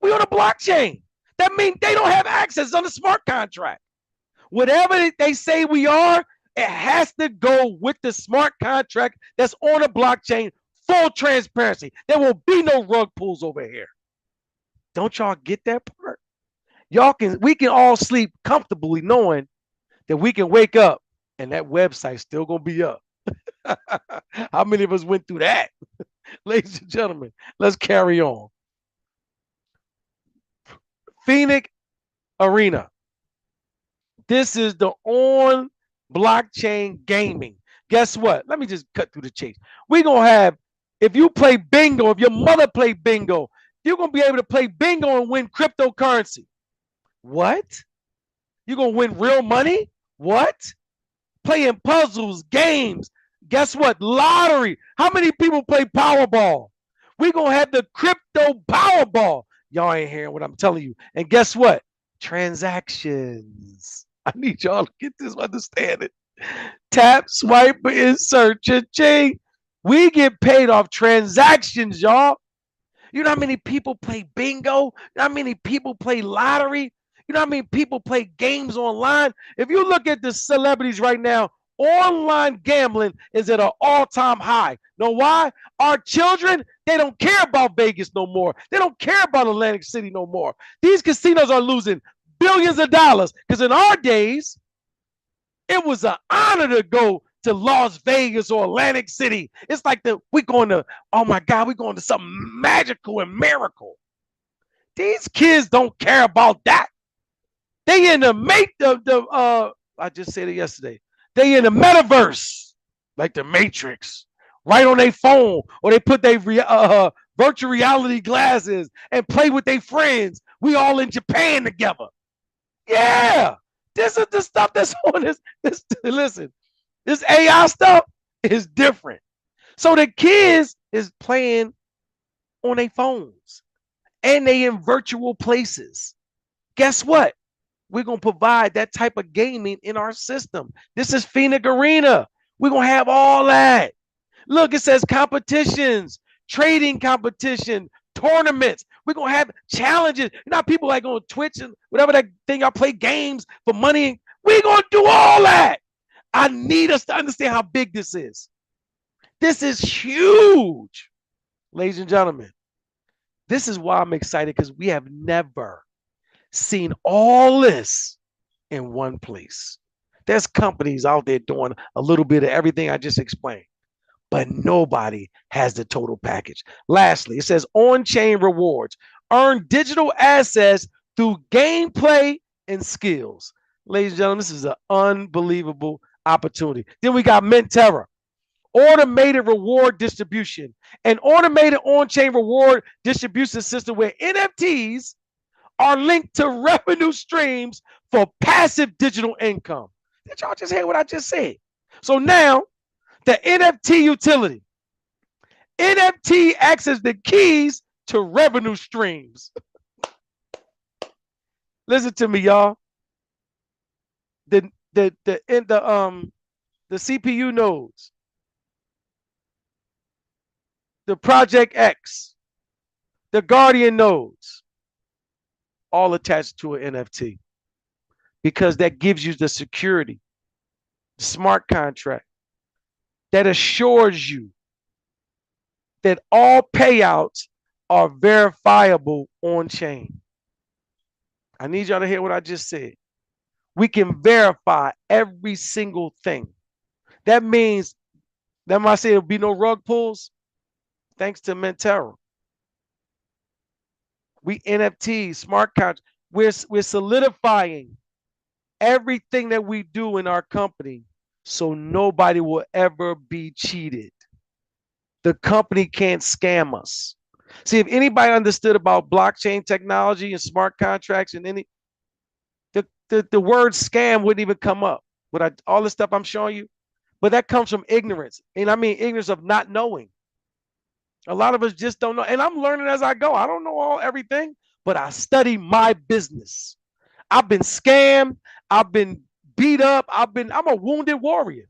We're on a blockchain. That means they don't have access on the smart contract. Whatever they say we are, it has to go with the smart contract that's on a blockchain, full transparency. There will be no rug pulls over here. Don't y'all get that part? We can all sleep comfortably knowing that we can wake up and that website's still gonna be up. How many of us went through that? Ladies and gentlemen, let's carry on. Phoenix Arena. This is the on blockchain gaming. Guess what? Let me just cut through the chase. We're going to have, if you play bingo, if your mother play bingo, you're going to be able to play bingo and win cryptocurrency. What? You're going to win real money? What? Playing puzzles, games. Guess what? Lottery. How many people play Powerball? We're going to have the crypto Powerball. Y'all ain't hearing what I'm telling you. And guess what? Transactions. I need y'all to get this, understand it. Tap, swipe, insert, cha-ching. We get paid off transactions, y'all. You know how many people play bingo? You know how many people play lottery? You know how many people play games online? If you look at the celebrities right now, online gambling is at an all-time high. Know why? Our children, they don't care about Vegas no more. They don't care about Atlantic City no more. These casinos are losing billions of dollars because in our days, it was an honor to go to Las Vegas or Atlantic City. It's like we're going to, oh my God, we're going to something magical and miracle. These kids don't care about that. They in the I just said it yesterday. They in the metaverse, like the Matrix, right on their phone, or they put their virtual reality glasses and play with their friends. We all in Japan together. Yeah, this is the stuff that's on this. Listen, this AI stuff is different. So the kids is playing on their phones and they in virtual places. Guess what? We're going to provide that type of gaming in our system. This is Phoenix Arena. We're going to have all that. Look, it says competitions, trading competition, tournaments. We're going to have challenges. You know, people like on Twitch and whatever that thing, y'all play games for money. We're going to do all that. I need us to understand how big this is. This is huge. Ladies and gentlemen, this is why I'm excited, because we have never seen all this in one place. There's companies out there doing a little bit of everything I just explained, but nobody has the total package. Lastly, it says on-chain rewards. Earn digital assets through gameplay and skills. Ladies and gentlemen, this is an unbelievable opportunity. Then we got Mentera, automated reward distribution, an automated on-chain reward distribution system where NFTs are linked to revenue streams for passive digital income. Did y'all just hear what I just said? So now the NFT utility. NFT acts as the keys to revenue streams. Listen to me, y'all. The CPU nodes, the Project X, the Guardian nodes, all attached to an NFT because that gives you the security, the smart contract that assures you that all payouts are verifiable on chain. I need y'all to hear what I just said. We can verify every single thing. That means that might say there'll be no rug pulls, thanks to Mentera. We NFT, smart contracts. We're solidifying everything that we do in our company so nobody will ever be cheated. The company can't scam us. See, if anybody understood about blockchain technology and smart contracts and the word scam wouldn't even come up. All the stuff I'm showing you, but that comes from ignorance. And I mean ignorance of not knowing. A lot of us just don't know. And I'm learning as I go. I don't know everything, but I study my business. I've been scammed. I've been beat up. I'm a wounded warrior.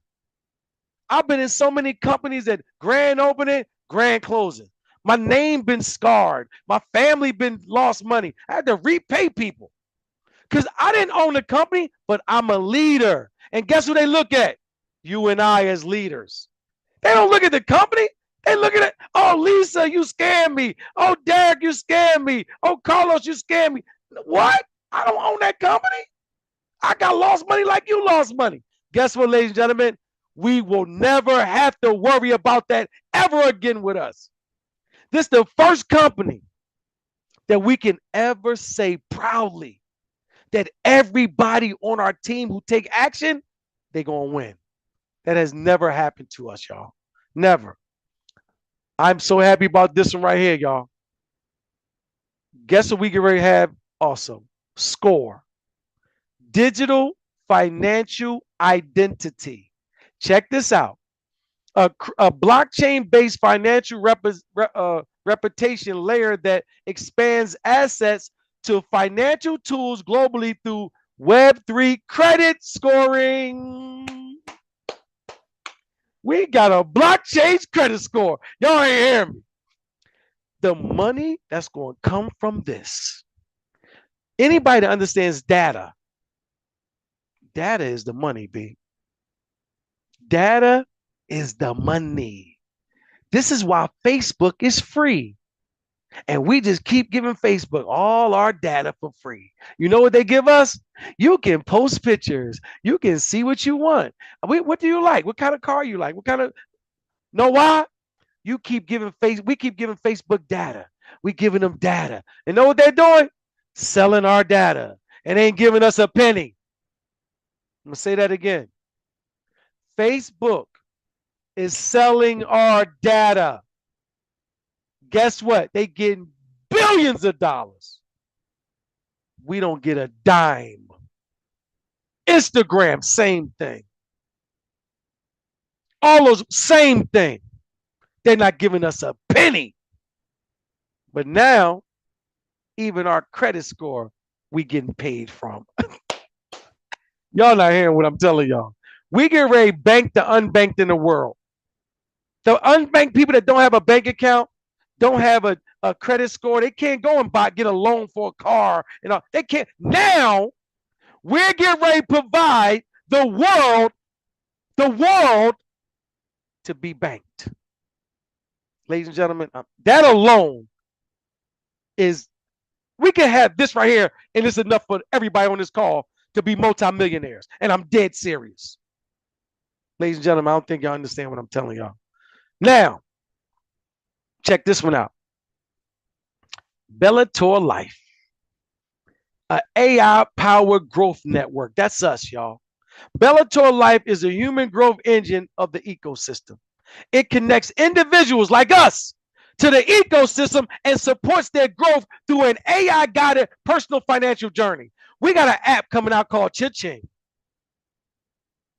I've been in so many companies that grand opening, grand closing. My name been scarred. My family been lost money. I had to repay people because I didn't own the company, but I'm a leader. And guess who they look at? You and I as leaders. They don't look at the company. They look at it. Oh, Lisa, you scammed me. Oh, Derek, you scammed me. Oh, Carlos, you scammed me. What? I don't own that company. I got lost money like you lost money. Guess what, ladies and gentlemen? We will never have to worry about that ever again with us. This is the first company that we can ever say proudly that everybody on our team who take action, they're going to win. That has never happened to us, y'all. Never. I'm so happy about this one right here, y'all. Guess what we can already have also? SCORE. Digital financial identity. Check this out. A blockchain-based financial reputation layer that expands assets to financial tools globally through Web3 credit scoring. We got a blockchain credit score. Y'all ain't hear me. The money that's going to come from this. Anybody that understands data is the money, B. Data is the money. This is why Facebook is free. And we just keep giving Facebook all our data for free. You know what they give us? You can post pictures. You can see what you want. What do you like? What kind of car you like? What kind of... Know why? We keep giving Facebook data. We giving them data. And know what they're doing? Selling our data. And ain't giving us a penny. I'm going to say that again. Facebook is selling our data. Guess what? They getting billions of dollars. We don't get a dime. Instagram, same thing. All those, same thing. They're not giving us a penny. But now, even our credit score, we getting paid from. Y'all not hearing what I'm telling y'all. We get ready to bank the unbanked in the world. The unbanked people that don't have a bank account, don't have a credit score, they can't go and get a loan for a car. And all. They can't. Now, we're getting ready to provide the world to be banked. Ladies and gentlemen, that alone is, we can have this right here, and it's enough for everybody on this call to be multimillionaires. And I'm dead serious. Ladies and gentlemen, I don't think y'all understand what I'm telling y'all. Now, check this one out. BELLATOR Life, an AI-powered growth network. That's us, y'all. BELLATOR Life is a human growth engine of the ecosystem. It connects individuals like us to the ecosystem and supports their growth through an AI-guided personal financial journey. We got an app coming out called Cha-Ching.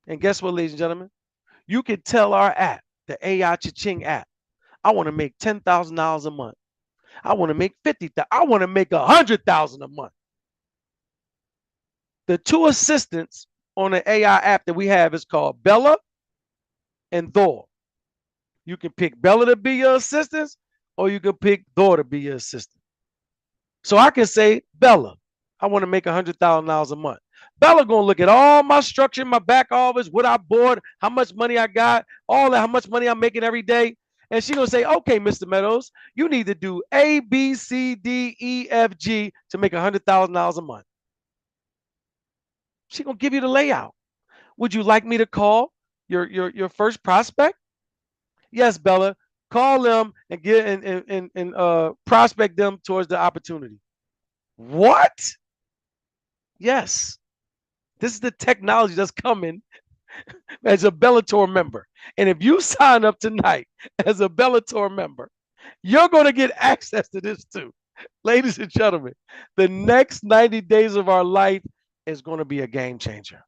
And guess what, ladies and gentlemen? You can tell our app, the AI Cha-Ching app, I want to make $10,000 a month. I want to make 50,000. I want to make 100,000 a month. The two assistants on the AI app that we have is called Bella and Thor. You can pick Bella to be your assistant, or you can pick Thor to be your assistant. So I can say, Bella, I want to make $100,000 a month. Bella gonna look at all my structure in my back office, what I bought, how much money I got, all that, how much money I'm making every day. And she gonna say, okay, Mr. Meadows, you need to do A, B, C, D, E, F, G to make $100,000 a month. She gonna give you the layout. Would you like me to call your first prospect? Yes, Bella. Call them and get and prospect them towards the opportunity. What? Yes. This is the technology that's coming as a Bellator member. And if you sign up tonight as a Bellator member, you're going to get access to this too. Ladies and gentlemen, the next 90 days of our life is going to be a game changer.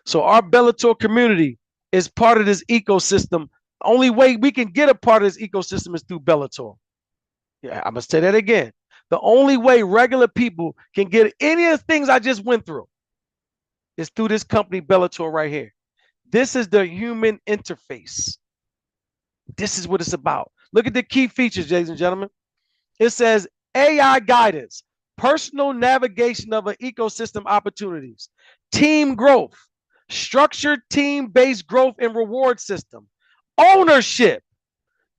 So our Bellator community is part of this ecosystem. The only way we can get a part of this ecosystem is through Bellator. Yeah, I must say that again. The only way regular people can get any of the things I just went through is through this company, Bellator, right here. This is the human interface. This is what it's about. Look at the key features, ladies and gentlemen. It says AI guidance, personal navigation of an ecosystem opportunities, team growth, structured team-based growth and reward system, ownership,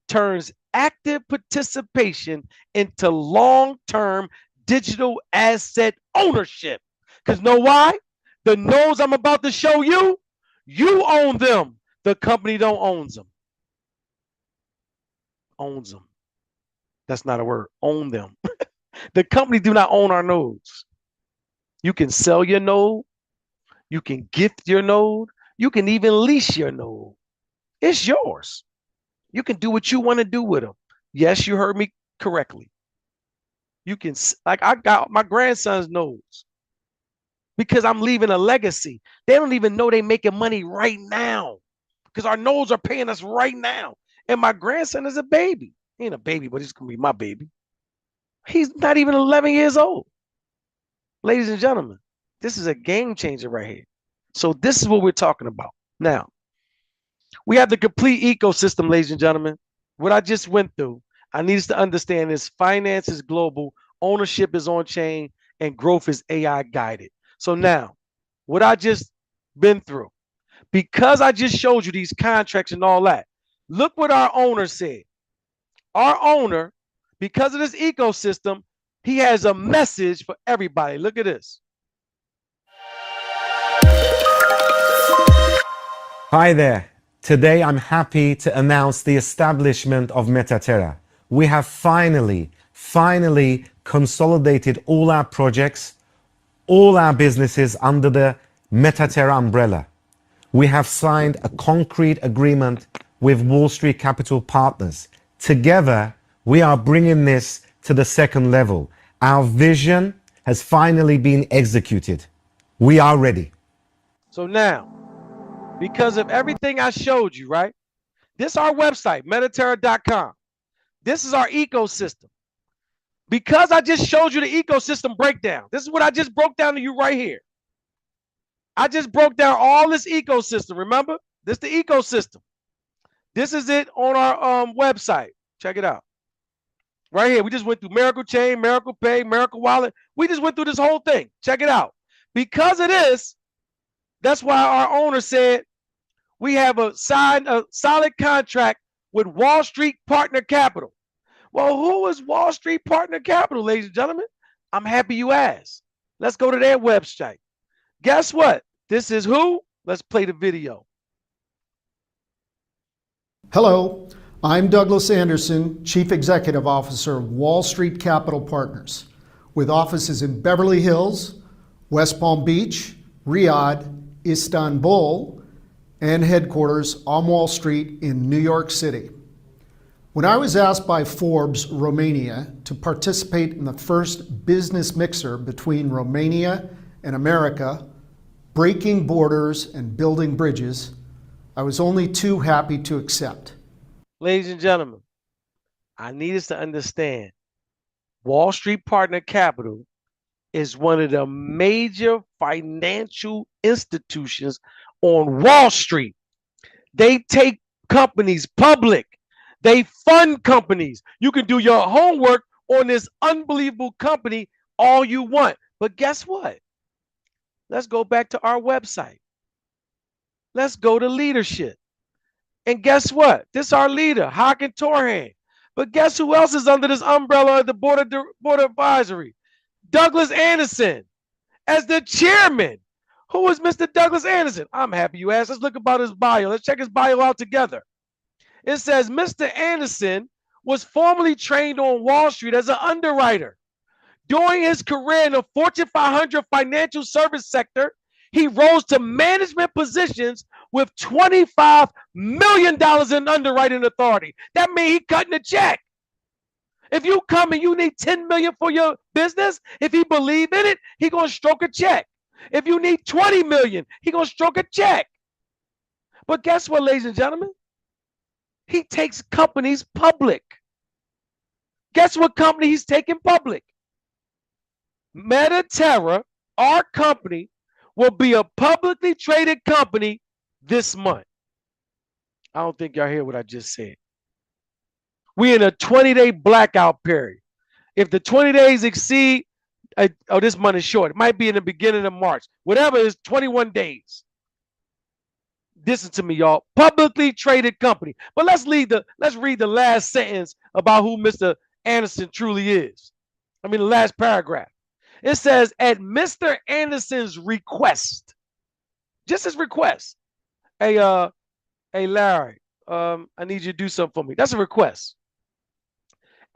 turns active participation into long-term digital asset ownership. Because know why? The nodes I'm about to show you, you own them. The company don't owns them. Owns them. That's not a word. Own them. The company do not own our nodes. You can sell your node. You can gift your node. You can even lease your node. It's yours. You can do what you want to do with them. Yes, you heard me correctly. You can, like I got my grandson's nodes because I'm leaving a legacy. They don't even know they're making money right now because our nodes are paying us right now. And my grandson is a baby. He ain't a baby, but he's going to be my baby. He's not even 11 years old. Ladies and gentlemen, this is a game changer right here. So this is what we're talking about. Now, we have the complete ecosystem, ladies and gentlemen. What I just went through, I need us to understand is finance is global, ownership is on chain, and growth is AI guided. So now, what I just been through, because I just showed you these contracts and all that, look what our owner said. Our owner, because of this ecosystem, he has a message for everybody. Look at this. Hi there. Today I'm happy to announce the establishment of Metaterra. We have finally consolidated all our projects, all our businesses under the Metaterra umbrella. We have signed a concrete agreement with Wall Street Capital Partners. Together, we are bringing this to the second level. Our vision has finally been executed. We are ready. So now, because of everything I showed you, right? This is our website, metaterra.com. This is our ecosystem. Because I just showed you the ecosystem breakdown. This is what I just broke down to you right here. I just broke down all this ecosystem. Remember? This is the ecosystem. This is it on our website. Check it out. Right here. We just went through Miracle Chain, Miracle Pay, Miracle Wallet. We just went through this whole thing. Check it out. Because of this, that's why our owner said we have signed a solid contract with Wall Street Partner Capital. Well, who is Wall Street Partner Capital, ladies and gentlemen? I'm happy you asked. Let's go to their website. Guess what? This is who? Let's play the video. Hello, I'm Douglas Anderson, Chief Executive Officer of Wall Street Capital Partners, with offices in Beverly Hills, West Palm Beach, Riyadh, Istanbul, and headquarters on Wall Street in New York City. When I was asked by Forbes Romania to participate in the first business mixer between Romania and America, breaking borders and building bridges, I was only too happy to accept. Ladies and gentlemen, I need us to understand Wall Street Partner Capital is one of the major financial institutions on Wall Street. They take companies public. They fund companies. You can do your homework on this unbelievable company all you want. But guess what? Let's go back to our website. Let's go to leadership. And guess what? This is our leader, Hakan Torhan. But guess who else is under this umbrella of the board of advisory? Douglas Anderson as the chairman. Who is Mr. Douglas Anderson? I'm happy you asked. Let's look about his bio. Let's check his bio out together. It says Mr. Anderson was formerly trained on Wall Street as an underwriter. During his career in the Fortune 500 financial service sector, he rose to management positions with $25 million in underwriting authority. That means he cutting a check. If you come and you need $10 million for your business, if he believe in it, he gonna stroke a check. If you need $20 million, he gonna stroke a check. But guess what, ladies and gentlemen? He takes companies public. Guess what company he's taking public? Metaterra, our company, will be a publicly traded company this month. I don't think y'all hear what I just said. We're in a 20-day blackout period. If the 20 days exceed, this month is short. It might be in the beginning of March. Whatever is 21 days. Listen to me, y'all. Publicly traded company. But let's read the last sentence about who Mr. Anderson truly is. I mean, the last paragraph. It says, at Mr. Anderson's request, just his request. Hey, Larry, I need you to do something for me. That's a request.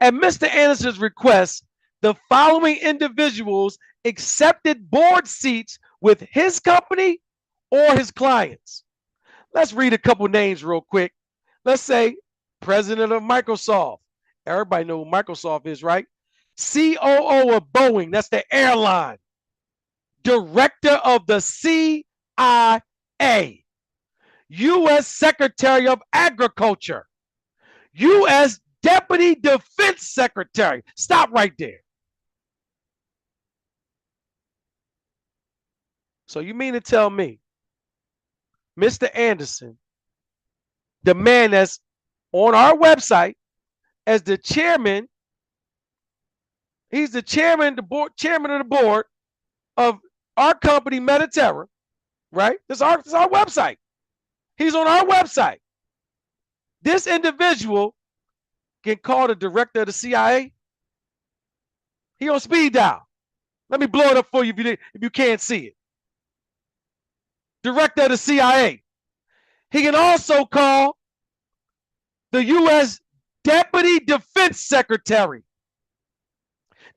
At Mr. Anderson's request, the following individuals accepted board seats with his company or his clients. Let's read a couple names real quick. Let's say president of Microsoft. Everybody know who Microsoft is, right? COO of Boeing, that's the airline. Director of the CIA. U.S. Secretary of Agriculture. U.S. Deputy Defense Secretary. Stop right there. So you mean to tell me Mr. Anderson, the man that's on our website as the chairman, he's the chairman of the board of our company, Metaterra, right? This is our website. He's on our website. This individual can call the director of the CIA. He on speed dial. Let me blow it up for you if you can't see it. Director of the CIA. He can also call the U.S. Deputy Defense Secretary.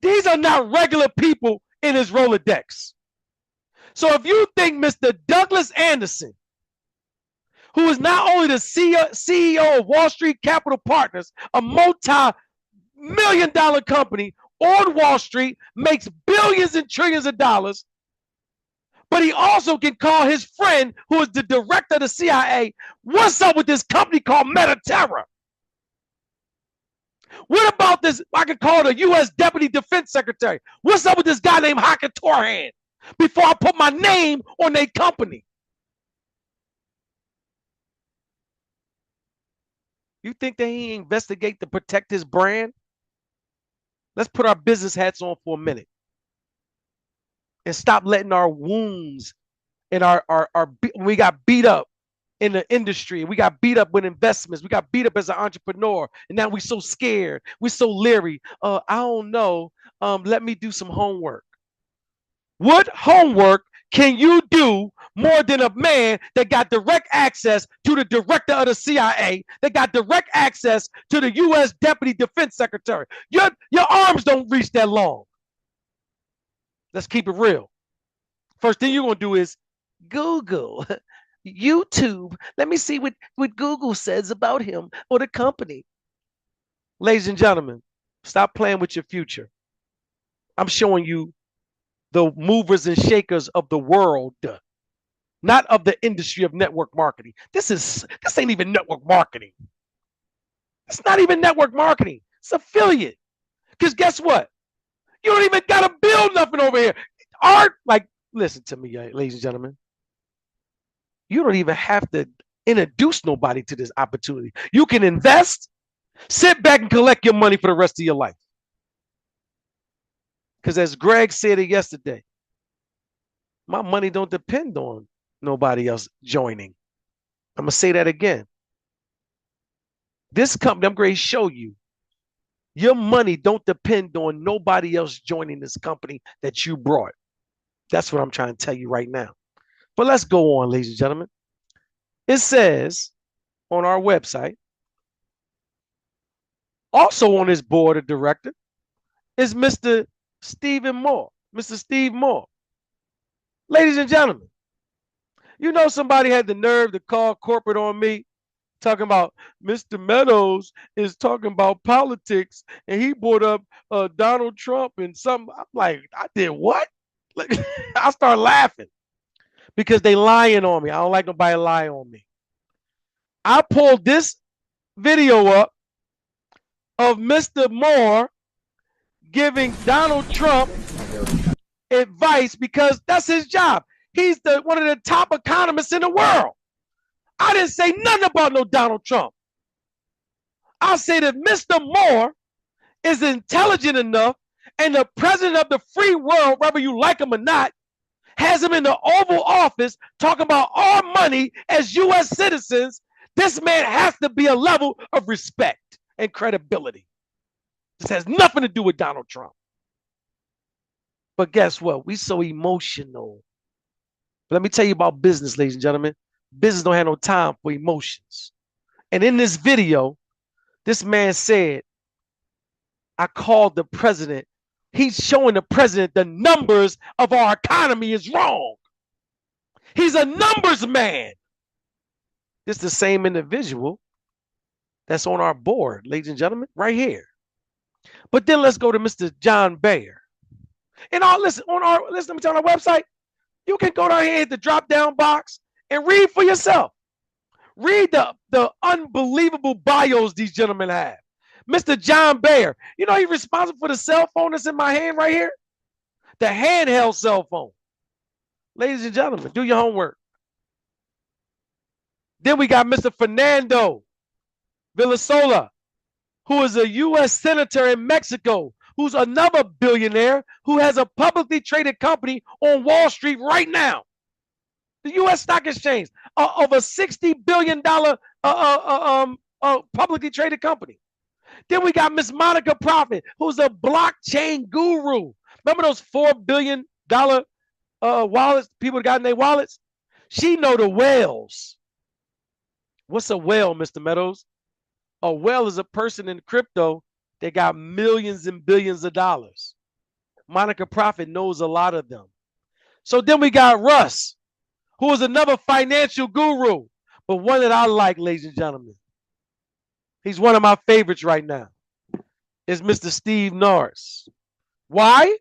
These are not regular people in his Rolodex. So if you think Mr. Douglas Anderson, who is not only the CEO of Wall Street Capital Partners, a multi-million-dollar company on Wall Street, makes billions and trillions of dollars, but he also can call his friend, who is the director of the CIA, what's up with this company called Metaterra? What about this? I could call the U.S. Deputy Defense Secretary. What's up with this guy named Hakan Torhan? Before I put my name on their company. You think that he investigate to protect his brand? Let's put our business hats on for a minute and stop letting our wounds and we got beat up in the industry. We got beat up with investments. We got beat up as an entrepreneur. And now we're so scared. We're so leery. I don't know. Let me do some homework. What homework can you do more than a man that got direct access to the director of the CIA, that got direct access to the U.S. Deputy Defense Secretary? Your arms don't reach that long. Let's keep it real. First thing you're going to do is Google, YouTube. Let me see what Google says about him or the company. Ladies and gentlemen, stop playing with your future. I'm showing you the movers and shakers of the world. not of the industry of network marketing. This ain't even network marketing. It's not even network marketing. It's affiliate. Because guess what? You don't even got to build nothing over here. Art, like, listen to me, ladies and gentlemen. You don't even have to introduce nobody to this opportunity. You can invest, sit back and collect your money for the rest of your life. Because as Greg said it yesterday, my money don't depend on nobody else joining. I'm going to say that again. This company, I'm going to show you, your money don't depend on nobody else joining this company that you brought. That's what I'm trying to tell you right now. But let's go on, ladies and gentlemen. It says on our website, also on this board of directors, is Mr. Stephen Moore, Mr. Steve Moore. Ladies and gentlemen, you know somebody had the nerve to call corporate on me talking about Mr. Meadows is talking about politics and he brought up Donald Trump and something. I'm like, I did what? Like, I start laughing because they lying on me. I don't like nobody lying on me. I pulled this video up of Mr. Moore giving Donald Trump advice because that's his job. He's one of the top economists in the world. I didn't say nothing about no Donald Trump. I say that Mr. Moore is intelligent enough and the president of the free world, whether you like him or not, has him in the Oval Office talking about our money as U.S. citizens. This man has to be a level of respect and credibility. This has nothing to do with Donald Trump. But guess what? We so emotional. But let me tell you about business, ladies and gentlemen. Business don't have no time for emotions. And in this video, this man said, I called the president. He's showing the president the numbers of our economy is wrong. He's a numbers man. It's the same individual that's on our board, ladies and gentlemen, right here. But then let's go to Mr. John Bayer. And listen, let me tell you on our website, you can go down here at the drop-down box and read for yourself. Read the unbelievable bios these gentlemen have. Mr. John Bayer, you know he's responsible for the cell phone that's in my hand right here? The handheld cell phone. Ladies and gentlemen, do your homework. Then we got Mr. Fernando Villasola, who is a U.S. senator in Mexico, who's another billionaire who has a publicly traded company on Wall Street right now. The U.S. Stock Exchange, of a $60 billion publicly traded company. Then we got Miss Monica Profit, who's a blockchain guru. Remember those $4 billion wallets people got in their wallets? She know the whales. What's a whale, Mr. Meadows? A whale is a person in crypto that got millions and billions of dollars. Monica Profit knows a lot of them. So then we got Russ, who is another financial guru, but one that I like, ladies and gentlemen. He's one of my favorites right now. Is Mr. Steve Norris. Why?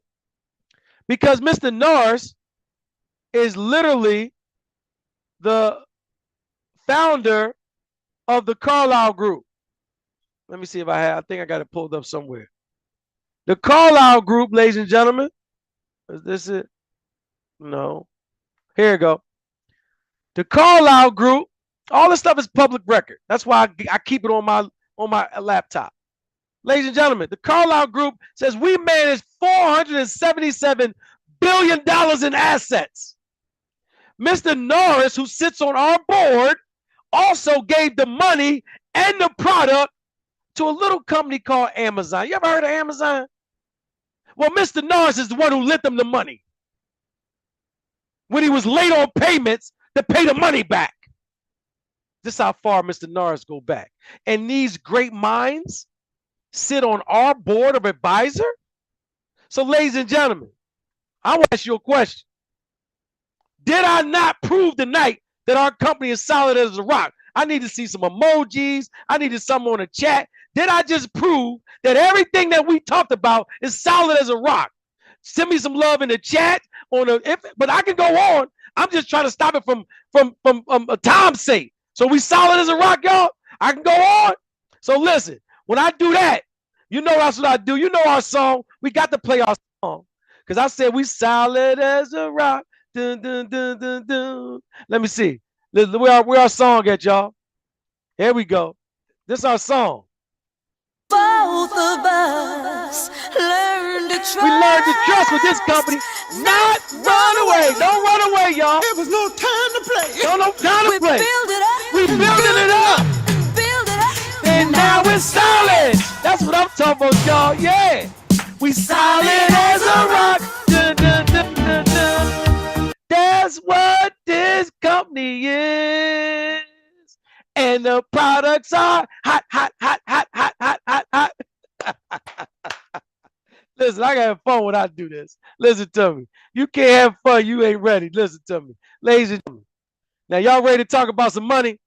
Because Mr. Norris is literally the founder of the Carlyle Group. Let me see if I think I got it pulled up somewhere. The Carlyle Group, ladies and gentlemen. Is this it? No. Here we go. The Carlyle Group, all this stuff is public record. That's why I keep it on my laptop. Ladies and gentlemen, the Carlyle Group says we manage $477 billion in assets. Mr. Norris, who sits on our board, also gave the money and the product to a little company called Amazon. You ever heard of Amazon? Well, Mr. Norris is the one who lent them the money when he was late on payments to pay the money back. This is how far Mr. Norris go back. And these great minds sit on our board of advisor. So, ladies and gentlemen, I want to ask you a question. Did I not prove tonight that our company is solid as a rock? I need to see some emojis. I needed some on the chat. Did I just prove that everything that we talked about is solid as a rock? Send me some love in the chat. But I can go on. I'm just trying to stop it from a time's sake. So we solid as a rock, y'all. I can go on. So listen, when I do that, you know that's what I do. You know our song. We got to play our song. Because I said we solid as a rock. Dun, dun, dun, dun, dun. Let me see. Where our song at, y'all? Here we go. This is our song. Both of us learned to trust. We learned to trust with this company, not run away. Don't run away, y'all. There was no time to play. No time to play. Build it up. We building it up. Build it up. And now it's solid. That's what I'm talking about, y'all. Yeah. We solid as a rock. Dun, dun, dun, dun, dun. That's what this company is. And the products are hot, hot, hot, hot, hot, hot, hot, hot. Listen, I gotta have fun when I do this. Listen to me. You can't have fun, you ain't ready. Listen to me. Ladies and gentlemen. Now y'all ready to talk about some money?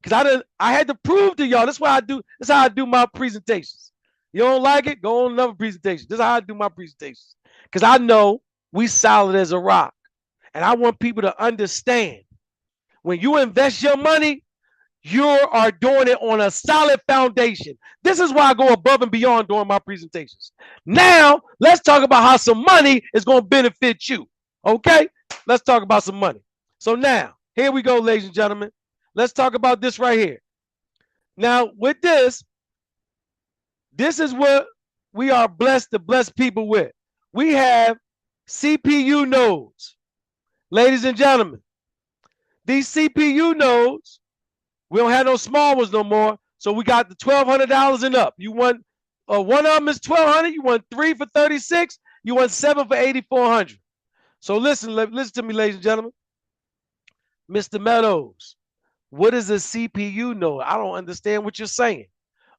Because I had to prove to y'all. That's how I do my presentations. You don't like it? Go on another presentation. This is how I do my presentations. Because I know we solid as a rock. And I want people to understand when you invest your money, you are doing it on a solid foundation. This is why I go above and beyond during my presentations. Now, let's talk about how some money is going to benefit you. Okay? Let's talk about some money. So now, here we go, ladies and gentlemen. Let's talk about this right here. Now, with this is what we are blessed to bless people with. We have CPU nodes. Ladies and gentlemen, these CPU nodes, we don't have no small ones no more. So we got the $1,200 and up. You want one of them is $1,200. You want 3 for $36. You want 7 for $8,400. So listen to me, ladies and gentlemen. Mr. Meadows, what is a CPU node? I don't understand what you're saying.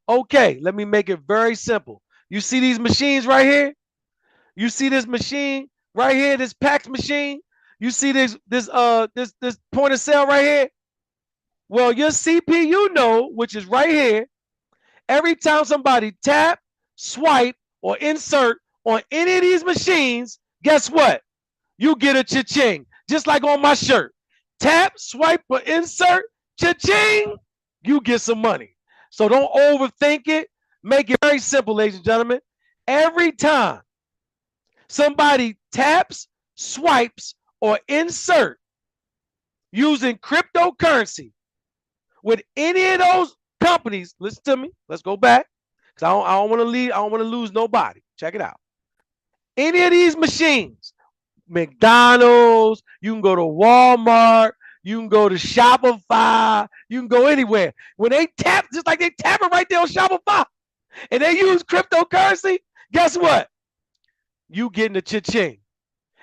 Okay, let me make it very simple. You see these machines right here? You see this machine right here, this PAX machine? You see this point of sale right here? Well, your CPU node, which is right here, every time somebody tap, swipe, or insert on any of these machines, guess what? You get a cha-ching, just like on my shirt. Tap, swipe, or insert, cha-ching, you get some money. So don't overthink it. Make it very simple, ladies and gentlemen. Every time somebody taps, swipes, or insert using cryptocurrency with any of those companies, listen to me. Let's go back because I don't want to leave. I don't want to lose nobody. Check it out. Any of these machines, McDonald's, you can go to Walmart, you can go to Shopify, you can go anywhere. When they tap, just like they tap it right there on Shopify, and they use cryptocurrency, guess what? You getting a cha-ching.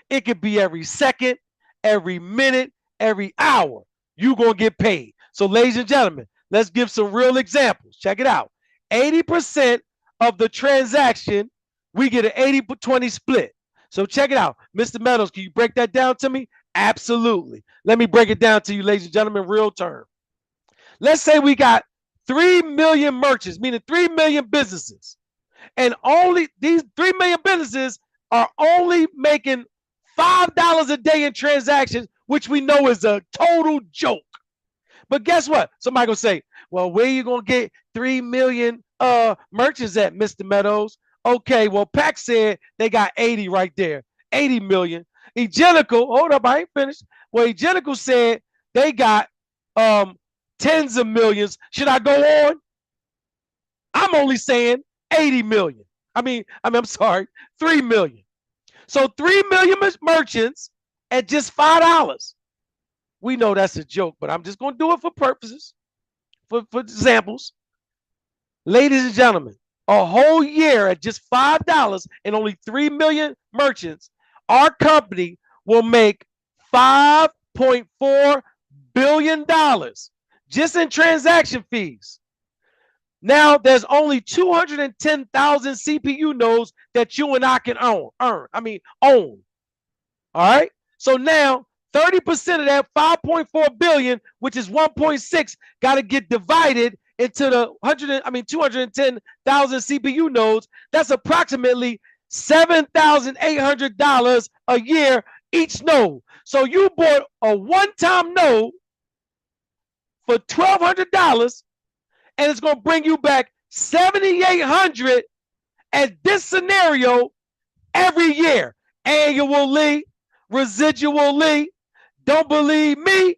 It could be every second, every minute, every hour. You gonna get paid. So, ladies and gentlemen, let's give some real examples. Check it out. 80% of the transaction, we get an 80-20 split. So check it out. Mr. Meadows, can you break that down to me? Absolutely. Let me break it down to you, ladies and gentlemen, real term. Let's say we got 3 million merchants, meaning 3 million businesses. And only these 3 million businesses are only making $5 a day in transactions, which we know is a total joke. But guess what? Somebody gonna say, well, where you gonna get 3 million merchants at, Mr. Meadows? Okay, well, PAC said they got 80 right there, 80 million. Egenical, hold up, I ain't finished. Well, Egenical said they got tens of millions. Should I go on? I'm only saying 80 million. I'm sorry, 3 million. So 3 million merchants at just $5. We know that's a joke, but I'm just going to do it for purposes, for examples. Ladies and gentlemen, a whole year at just $5 and only 3 million merchants, our company will make $5.4 billion just in transaction fees. Now, there's only 210,000 CPU nodes that you and I can own. All right? So now, 30% of that 5.4 billion, which is 1.6, got to get divided into the 210,000 CPU nodes. That's approximately $7,800 a year each node. So you bought a one-time node for $1,200, and it's going to bring you back $7,800 at this scenario every year, annually, residually. Don't believe me?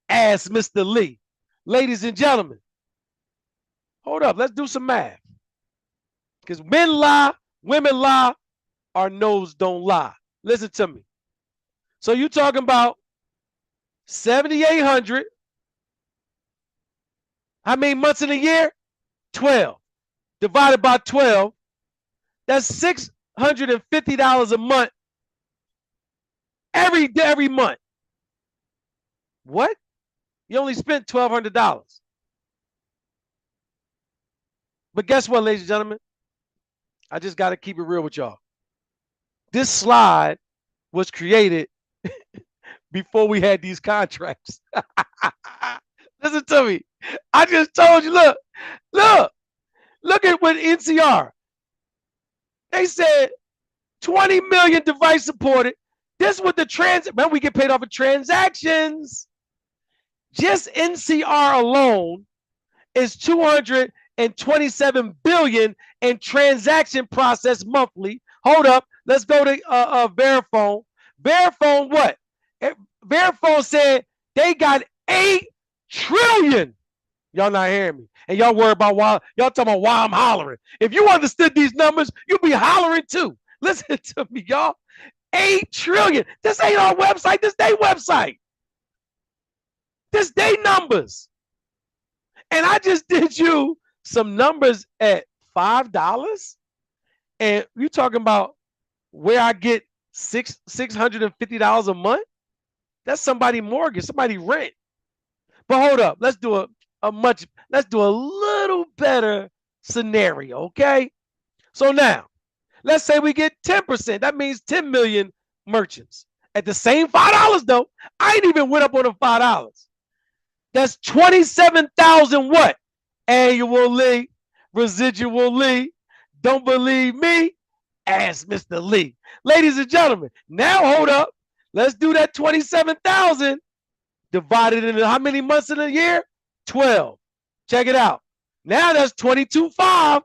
Ask Mr. Lee. Ladies and gentlemen, hold up. Let's do some math. Because men lie, women lie, our nose don't lie. Listen to me. So you talking about 7,800. How many months in a year? 12. Divided by 12. That's $650 a month. Every month. What? You only spent $1,200. But guess what, ladies and gentlemen? I just got to keep it real with y'all. This slide was created before we had these contracts. Listen to me. I just told you, look at what NCR. They said 20 million device supported. This was the man, we get paid off of transactions. Just NCR alone is 227 billion in transaction process monthly. Hold up, let's go to Verifone. Verifone what? Verifone said they got 8 trillion. Y'all not hearing me. And y'all worry about why, y'all talking about why I'm hollering. If you understood these numbers, you'd be hollering too. Listen to me, y'all. 8 trillion. This ain't our website, this their website. This they numbers. And I just did you some numbers at $5. And you talking about where I get $650 a month? That's somebody mortgage, somebody rent. But hold up, let's do a little better scenario, okay? So now, let's say we get 10%. That means 10 million merchants at the same $5 though. I ain't even went up on the $5. That's 27,000 what? Annually, residually. Don't believe me? Ask Mr. Lee. Ladies and gentlemen, now hold up. Let's do that 27,000 divided into how many months in a year? 12. Check it out. Now that's 22.5.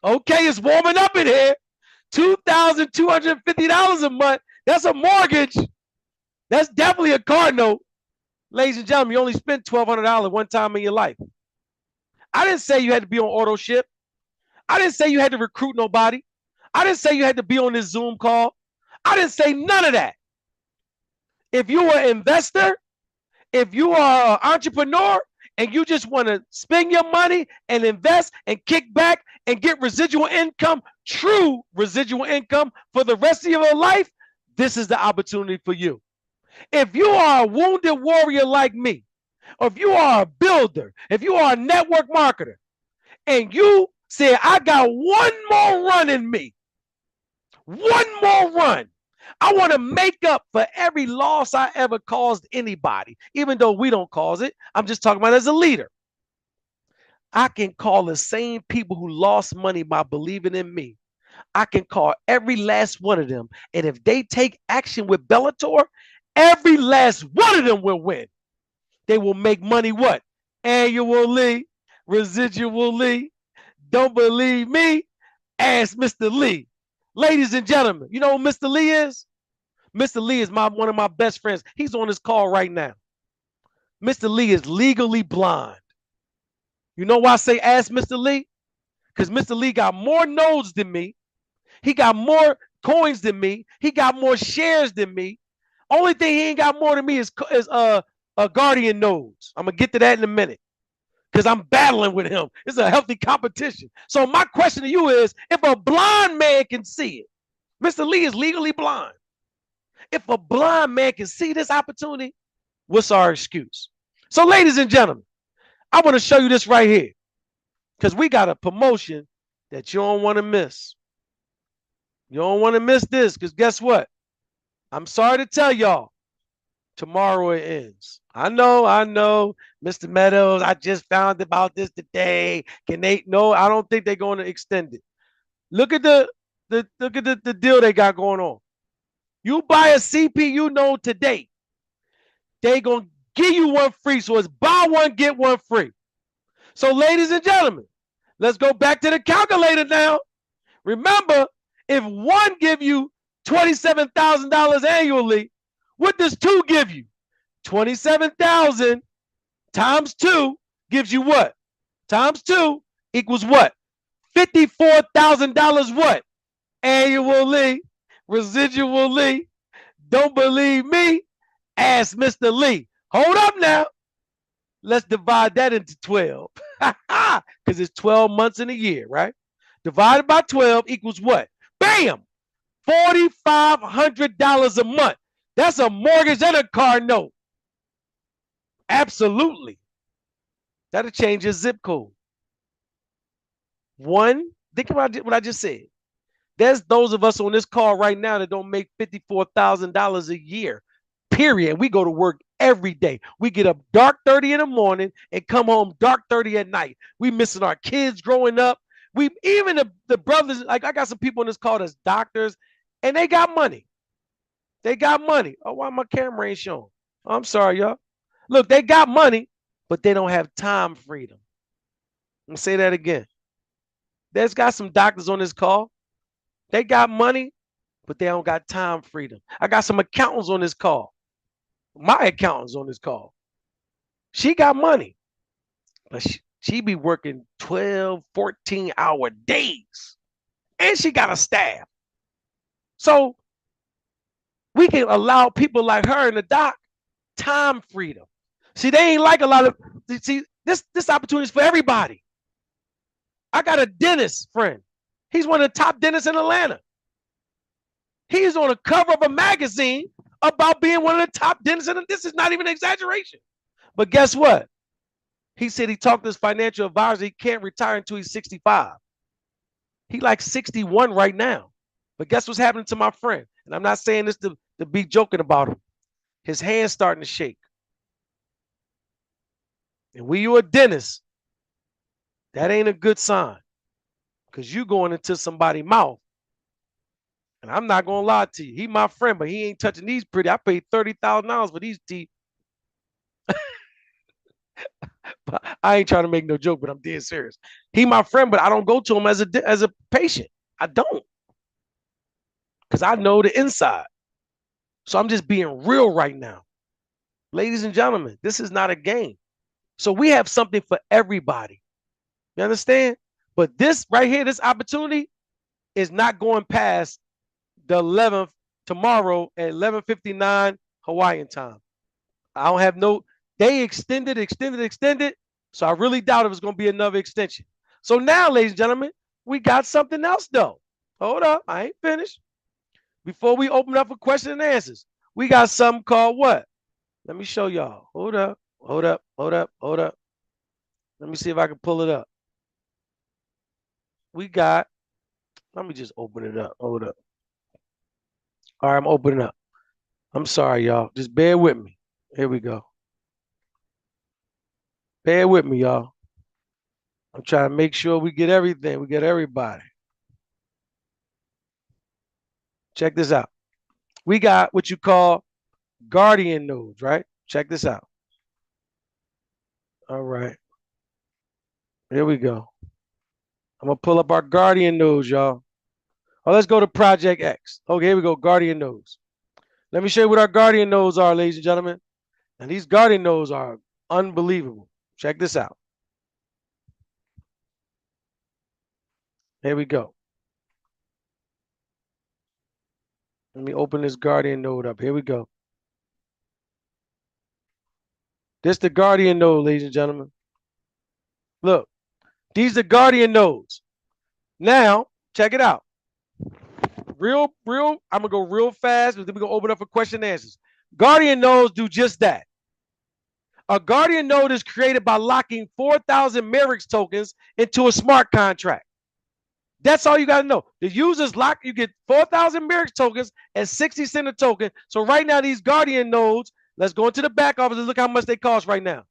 Okay, it's warming up in here. $2,250 a month. That's a mortgage. That's definitely a car note. Ladies and gentlemen, you only spent $1,200 one time in your life. I didn't say you had to be on auto ship. I didn't say you had to recruit nobody. I didn't say you had to be on this Zoom call. I didn't say none of that. If you are an investor, if you are an entrepreneur, and you just want to spend your money and invest and kick back and get residual income, true residual income for the rest of your life, this is the opportunity for you. If you are a wounded warrior like me, or if you are a builder, if you are a network marketer, and you say, I got one more run in me, one more run. I want to make up for every loss I ever caused anybody, even though we don't cause it. I'm just talking about as a leader. I can call the same people who lost money by believing in me. I can call every last one of them. And if they take action with Bellator, every last one of them will win. They will make money what? Annually, residually. Don't believe me? Ask Mr. Lee. Ladies and gentlemen, you know who Mr. Lee is? Mr. Lee is one of my best friends. He's on this call right now. Mr. Lee is legally blind. You know why I say ask Mr. Lee? Because Mr. Lee got more nodes than me. He got more coins than me. He got more shares than me. Only thing he ain't got more than me is guardian nodes. I'm going to get to that in a minute because I'm battling with him. It's a healthy competition. So my question to you is, if a blind man can see it, Mr. Lee is legally blind. If a blind man can see this opportunity, what's our excuse? So ladies and gentlemen, I want to show you this right here because we got a promotion that you don't want to miss. You don't want to miss this because guess what? I'm sorry to tell y'all, tomorrow it ends. I know, Mr. Meadows, I just found about this today. Can they? No, I don't think they're going to extend it. Look at the deal they got going on. You buy a CPU node today, they gonna give you one free. So it's buy one, get one free. So, ladies and gentlemen, let's go back to the calculator now. Remember, if one give you $27,000 annually, what does two give you? 27,000 times 2 gives you what? Times 2 equals what? $54,000 what? Annually, residually. Don't believe me? Ask Mr. Lee. Hold up now. Let's divide that into 12. Because it's 12 months in a year, right? Divided by 12 equals what? Bam! $4,500 a month. That's a mortgage and a car note. Absolutely. That'll change your zip code. One, think about what I just said. There's those of us on this call right now that don't make $54,000 a year, period. We go to work every day. We get up dark 30 in the morning and come home dark 30 at night. We missing our kids growing up. We even the brothers, like I got some people on this call that's doctors, and they got money. They got money. Oh, why my camera ain't showing? Oh, I'm sorry, y'all. Look, they got money, but they don't have time freedom. I'm gonna say that again. There's got some doctors on this call. They got money, but they don't got time freedom. I got some accountants on this call. My accountant's on this call. She got money, but she be working 12, 14-hour days. And she got a staff. So we can allow people like her and the doc time freedom. See, they ain't like a lot of, see, this opportunity is for everybody. I got a dentist friend. He's one of the top dentists in Atlanta. He's on the cover of a magazine about being one of the top dentists. And this is not even an exaggeration. But guess what? He said he talked to his financial advisor. He can't retire until he's 65. He like 61 right now. But guess what's happening to my friend? And I'm not saying this to be joking about him. His hand's starting to shake. And when you're a dentist, that ain't a good sign. Because you going into somebody's mouth. And I'm not going to lie to you. He my friend, but he ain't touching these pretty. I paid $30,000 for these teeth. I ain't trying to make no joke, but I'm dead serious. He my friend, but I don't go to him as a patient. I don't. Because I know the inside. So I'm just being real right now. Ladies and gentlemen, this is not a game. So we have something for everybody. You understand? But this right here, this opportunity is not going past the 11th tomorrow at 11:59 Hawaiian time. I don't have no, they extended. So I really doubt it was going to be another extension. So now, ladies and gentlemen, we got something else though. Hold up, I ain't finished. Before we open up for question and answers, we got something called what? Let me show y'all. Hold up. Let me see if I can pull it up. We got, let me just open it up. Hold up. All right, I'm opening up. I'm sorry, y'all. Just bear with me. Here we go. Bear with me, y'all. I'm trying to make sure we get everything. We get everybody. Check this out. We got what you call guardian nodes, right? Check this out. All right. Here we go. I'm going to pull up our guardian nodes, y'all. Oh, let's go to Project X. Okay, here we go. Guardian nodes. Let me show you what our guardian nodes are, ladies and gentlemen. And these guardian nodes are unbelievable. Check this out. Here we go. Let me open this guardian node up. Here we go. This the guardian node, ladies and gentlemen. Look, these are guardian nodes. Now, check it out. I'm gonna go real fast, but then we're gonna open up for question and answers. Guardian nodes do just that. A guardian node is created by locking 4,000 Merix tokens into a smart contract. That's all you got to know. The users lock, you get 4,000 Merix tokens at 60 cents a token. So right now, these guardian nodes, let's go into the back office and look how much they cost right now.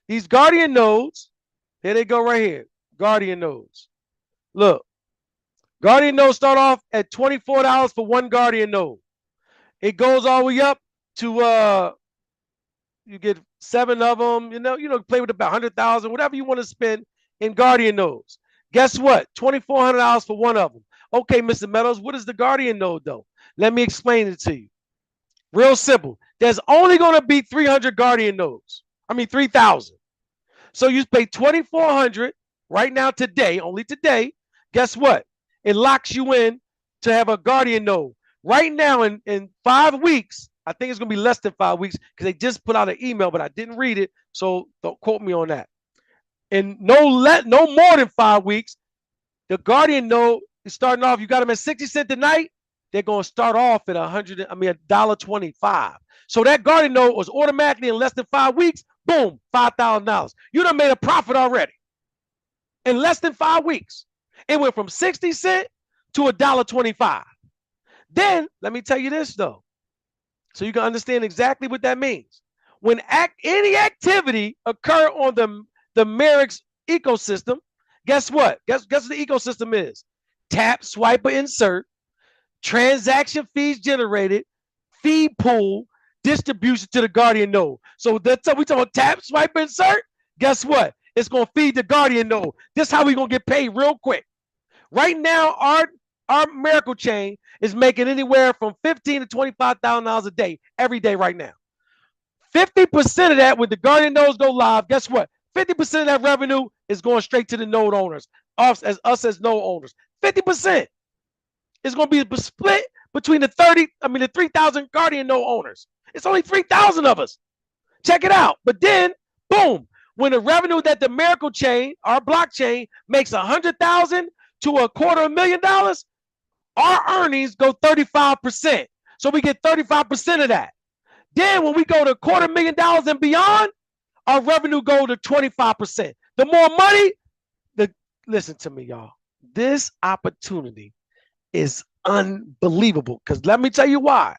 These guardian nodes, here they go right here. Guardian nodes. Look, guardian nodes start off at $24 for one guardian node. It goes all the way up to you get 7 of them. Play with about 100,000, whatever you want to spend in Guardian nodes. Guess what? $2,400 for one of them. Okay, Mr. Meadows, what is the Guardian node though? Let me explain it to you. Real simple. There's only going to be 300 Guardian nodes. I mean 3,000. So you pay 2,400 right now today, only today. Guess what? It locks you in to have a Guardian node. Right now in 5 weeks, I think it's going to be less than 5 weeks because they just put out an email, but I didn't read it, so don't quote me on that. In no more than 5 weeks, the Guardian node is starting off. You got them at 60 cents tonight. They're going to start off at $1.25. So that Guardian node was automatically in less than 5 weeks. Boom, $5,000. You done made a profit already in less than 5 weeks. It went from 60 cents to $1.25. Then let me tell you this though, so you can understand exactly what that means. When any activity occur on the Merix ecosystem, guess what? Guess what the ecosystem is? Tap, swipe, or insert, transaction fees generated, fee pool, distribution to the Guardian node. So that's we talk about tap, swipe, insert. Guess what? It's gonna feed the Guardian node. This is how we gonna get paid real quick. Right now, our Miracle Chain is making anywhere from $15,000 to $25,000 a day, every day right now. 50% of that, when the Guardian nodes go live, guess what? 50% of that revenue is going straight to the node owners, us as node owners. 50% is going to be split between the 3,000 Guardian node owners. It's only 3,000 of us. Check it out. But then, boom, when the revenue that the Miracle Chain, our blockchain, makes 100,000 to $250,000, our earnings go 35%. So we get 35% of that. Then when we go to $250,000 and beyond, our revenue go to 25%. The more money, listen to me, y'all. This opportunity is unbelievable. Because let me tell you why.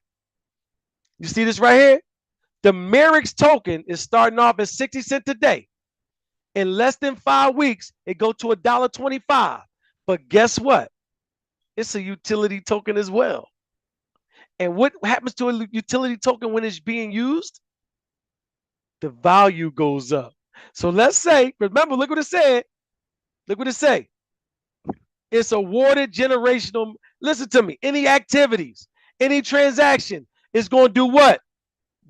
You see this right here? The Merix token is starting off at 60 cents today. In less than 5 weeks, it goes to $1.25. But guess what? It's a utility token as well. And what happens to a utility token when it's being used? The value goes up. So let's say, remember, look what it said. Look what it say. It's awarded generational. Listen to me. Any activities, any transaction is going to do what?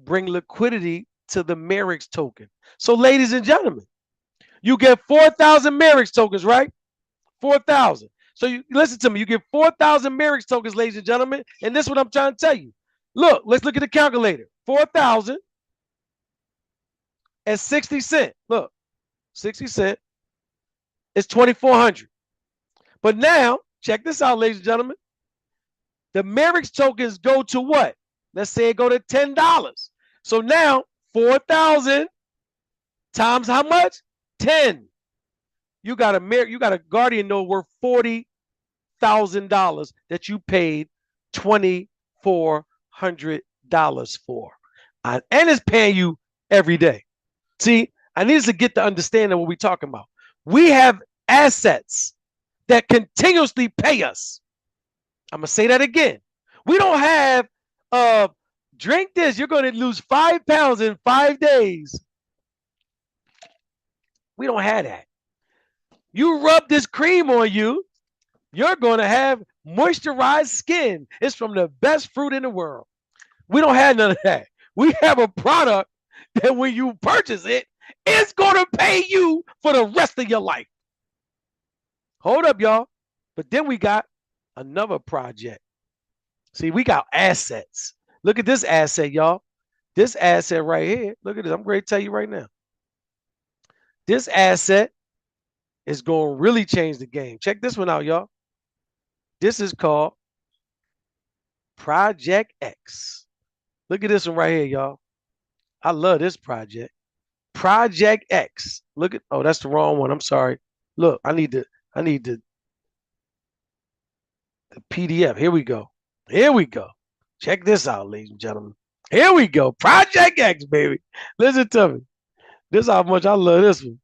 Bring liquidity to the Merix token. So, ladies and gentlemen, you get 4,000 Merix tokens, right? 4,000. So you listen to me. You get 4,000 Merix tokens, ladies and gentlemen. And this is what I'm trying to tell you. Look, let's look at the calculator. 4,000 at 60 cents. Look, 60 cents is 2,400. But now, check this out, ladies and gentlemen. The Merix tokens go to what? Let's say it go to $10. So now 4,000 times how much? 10. You got a Guardian node worth $40,000 that you paid $2,400 for, and it's paying you every day. See, I need us to get the understanding what we're talking about. We have assets that continuously pay us. I'm gonna say that again. We don't have drink this. You're going to lose 5 pounds in 5 days. We don't have that. You rub this cream on you, you're going to have moisturized skin. It's from the best fruit in the world. We don't have none of that. We have a product that when you purchase it, it's going to pay you for the rest of your life. Hold up, y'all. But then we got another project. See, we got assets. Look at this asset, y'all. This asset right here. Look at this. I'm going to tell you right now. This asset is going to really change the game. Check this one out, y'all. This is called Project X. Look at this one right here, y'all. I love this project. Project X. Look at, oh, that's the wrong one. I'm sorry. Look, I need the PDF. Here we go. Here we go. Check this out, ladies and gentlemen. Here we go. Project X, baby. Listen to me. This is how much I love this one.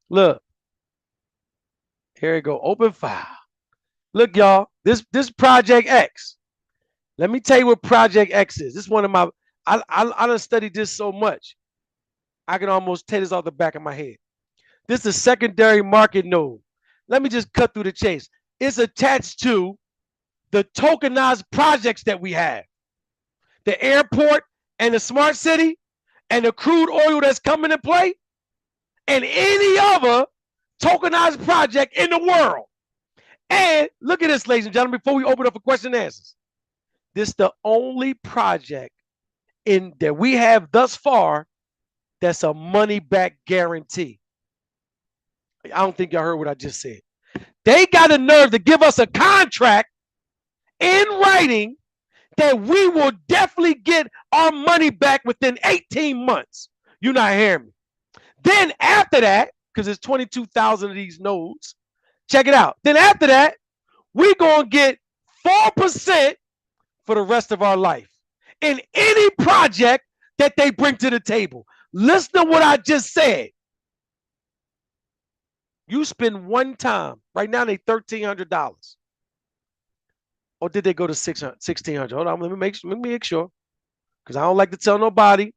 Look. Here we go. Open file. Look, y'all. This Project X. Let me tell you what Project X is. This is one of my, I done studied this so much. I can almost take this off the back of my head. This is a secondary market node. Let me just cut through the chase. It's attached to the tokenized projects that we have. The airport and the smart city and the crude oil that's coming to play and any other tokenized project in the world. And look at this, ladies and gentlemen, before we open up for question and answers. This is the only project in that we have thus far that's a money back guarantee. I don't think y'all heard what I just said. They got a nerve to give us a contract in writing that we will definitely get our money back within 18 months. You're not hearing me. Then after that, because there's 22,000 of these nodes, check it out. Then after that, we're going to get 4% for the rest of our life in any project that they bring to the table. Listen to what I just said. You spend one time, right now they $1,300. Or did they go to $1,600? Hold on, let me make sure. Because I don't like to tell nobody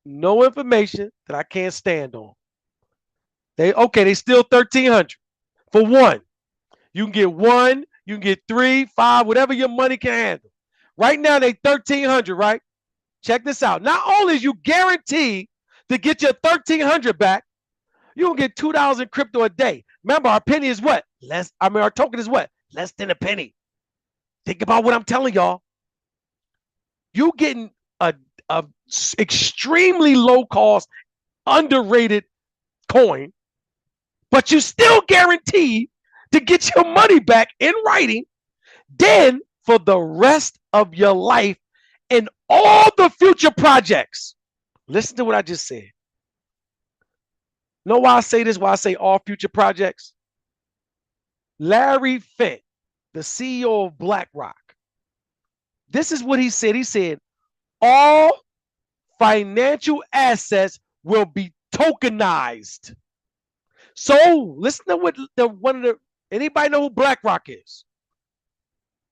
no information that I can't stand on. They still $1,300 for one. You can get one, you can get 3, 5, whatever your money can handle. Right now they $1,300, right? Check this out. Not only is you guaranteed to get your $1,300 back, you can get $2 in crypto a day. Remember, our penny is what? Our token is what? Less than a penny. Think about what I'm telling y'all. You getting a extremely low cost, underrated coin, but you still guaranteed to get your money back in writing. Then for the rest of your life and all the future projects. Listen to what I just said. Know why I say this? Why I say all future projects? Larry Fink, the CEO of BlackRock, this is what he said. He said, all financial assets will be tokenized. So listen to what anybody know who BlackRock is?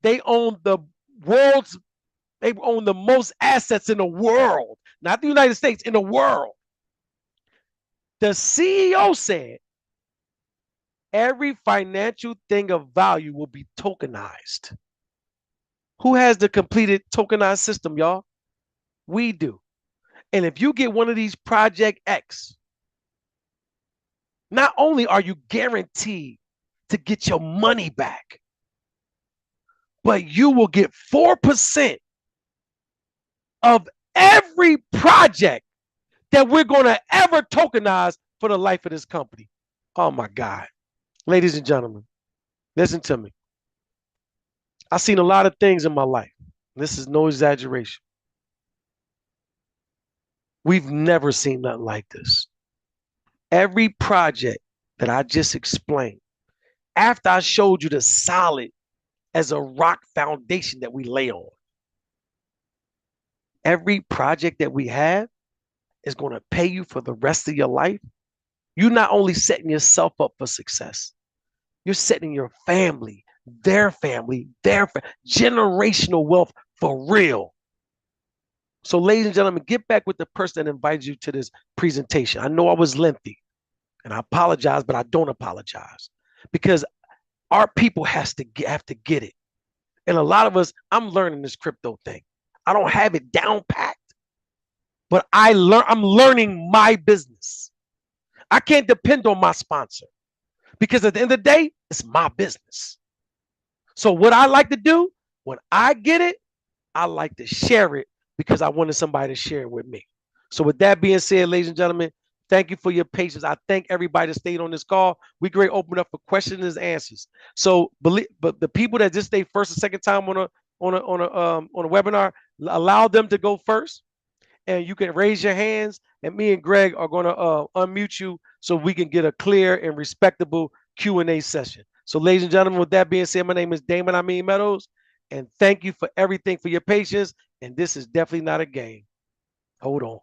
They own the most assets in the world, not the United States, in the world. The CEO said every financial thing of value will be tokenized. Who has the completed tokenized system, y'all? We do. And if you get one of these Project X, not only are you guaranteed to get your money back, but you will get 4% of every project that we're going to ever tokenize for the life of this company. Oh my God. Ladies and gentlemen, listen to me. I've seen a lot of things in my life. This is no exaggeration. We've never seen nothing like this. Every project that I just explained, after I showed you the solid as a rock foundation that we lay on, every project that we have is going to pay you for the rest of your life. You're not only setting yourself up for success, you're setting your family, their generational wealth for real. So, ladies and gentlemen, get back with the person that invited you to this presentation. I know I was lengthy, and I apologize, but I don't apologize because our people have to get it. And a lot of us, I'm learning this crypto thing. I don't have it down packed, but I'm learning my business. I can't depend on my sponsor because at the end of the day, it's my business. So what I like to do when I get it, I like to share it because I wanted somebody to share it with me. So with that being said, ladies and gentlemen, thank you for your patience. I thank everybody that stayed on this call. We great open up for questions and answers. So but the people that just stay first or second time on a webinar, allow them to go first. And you can raise your hands, and me and Greg are going to unmute you so we can get a clear and respectable Q&A session. So, ladies and gentlemen, with that being said, my name is Damon Meadows, and thank you for everything for your patience. And this is definitely not a game. Hold on.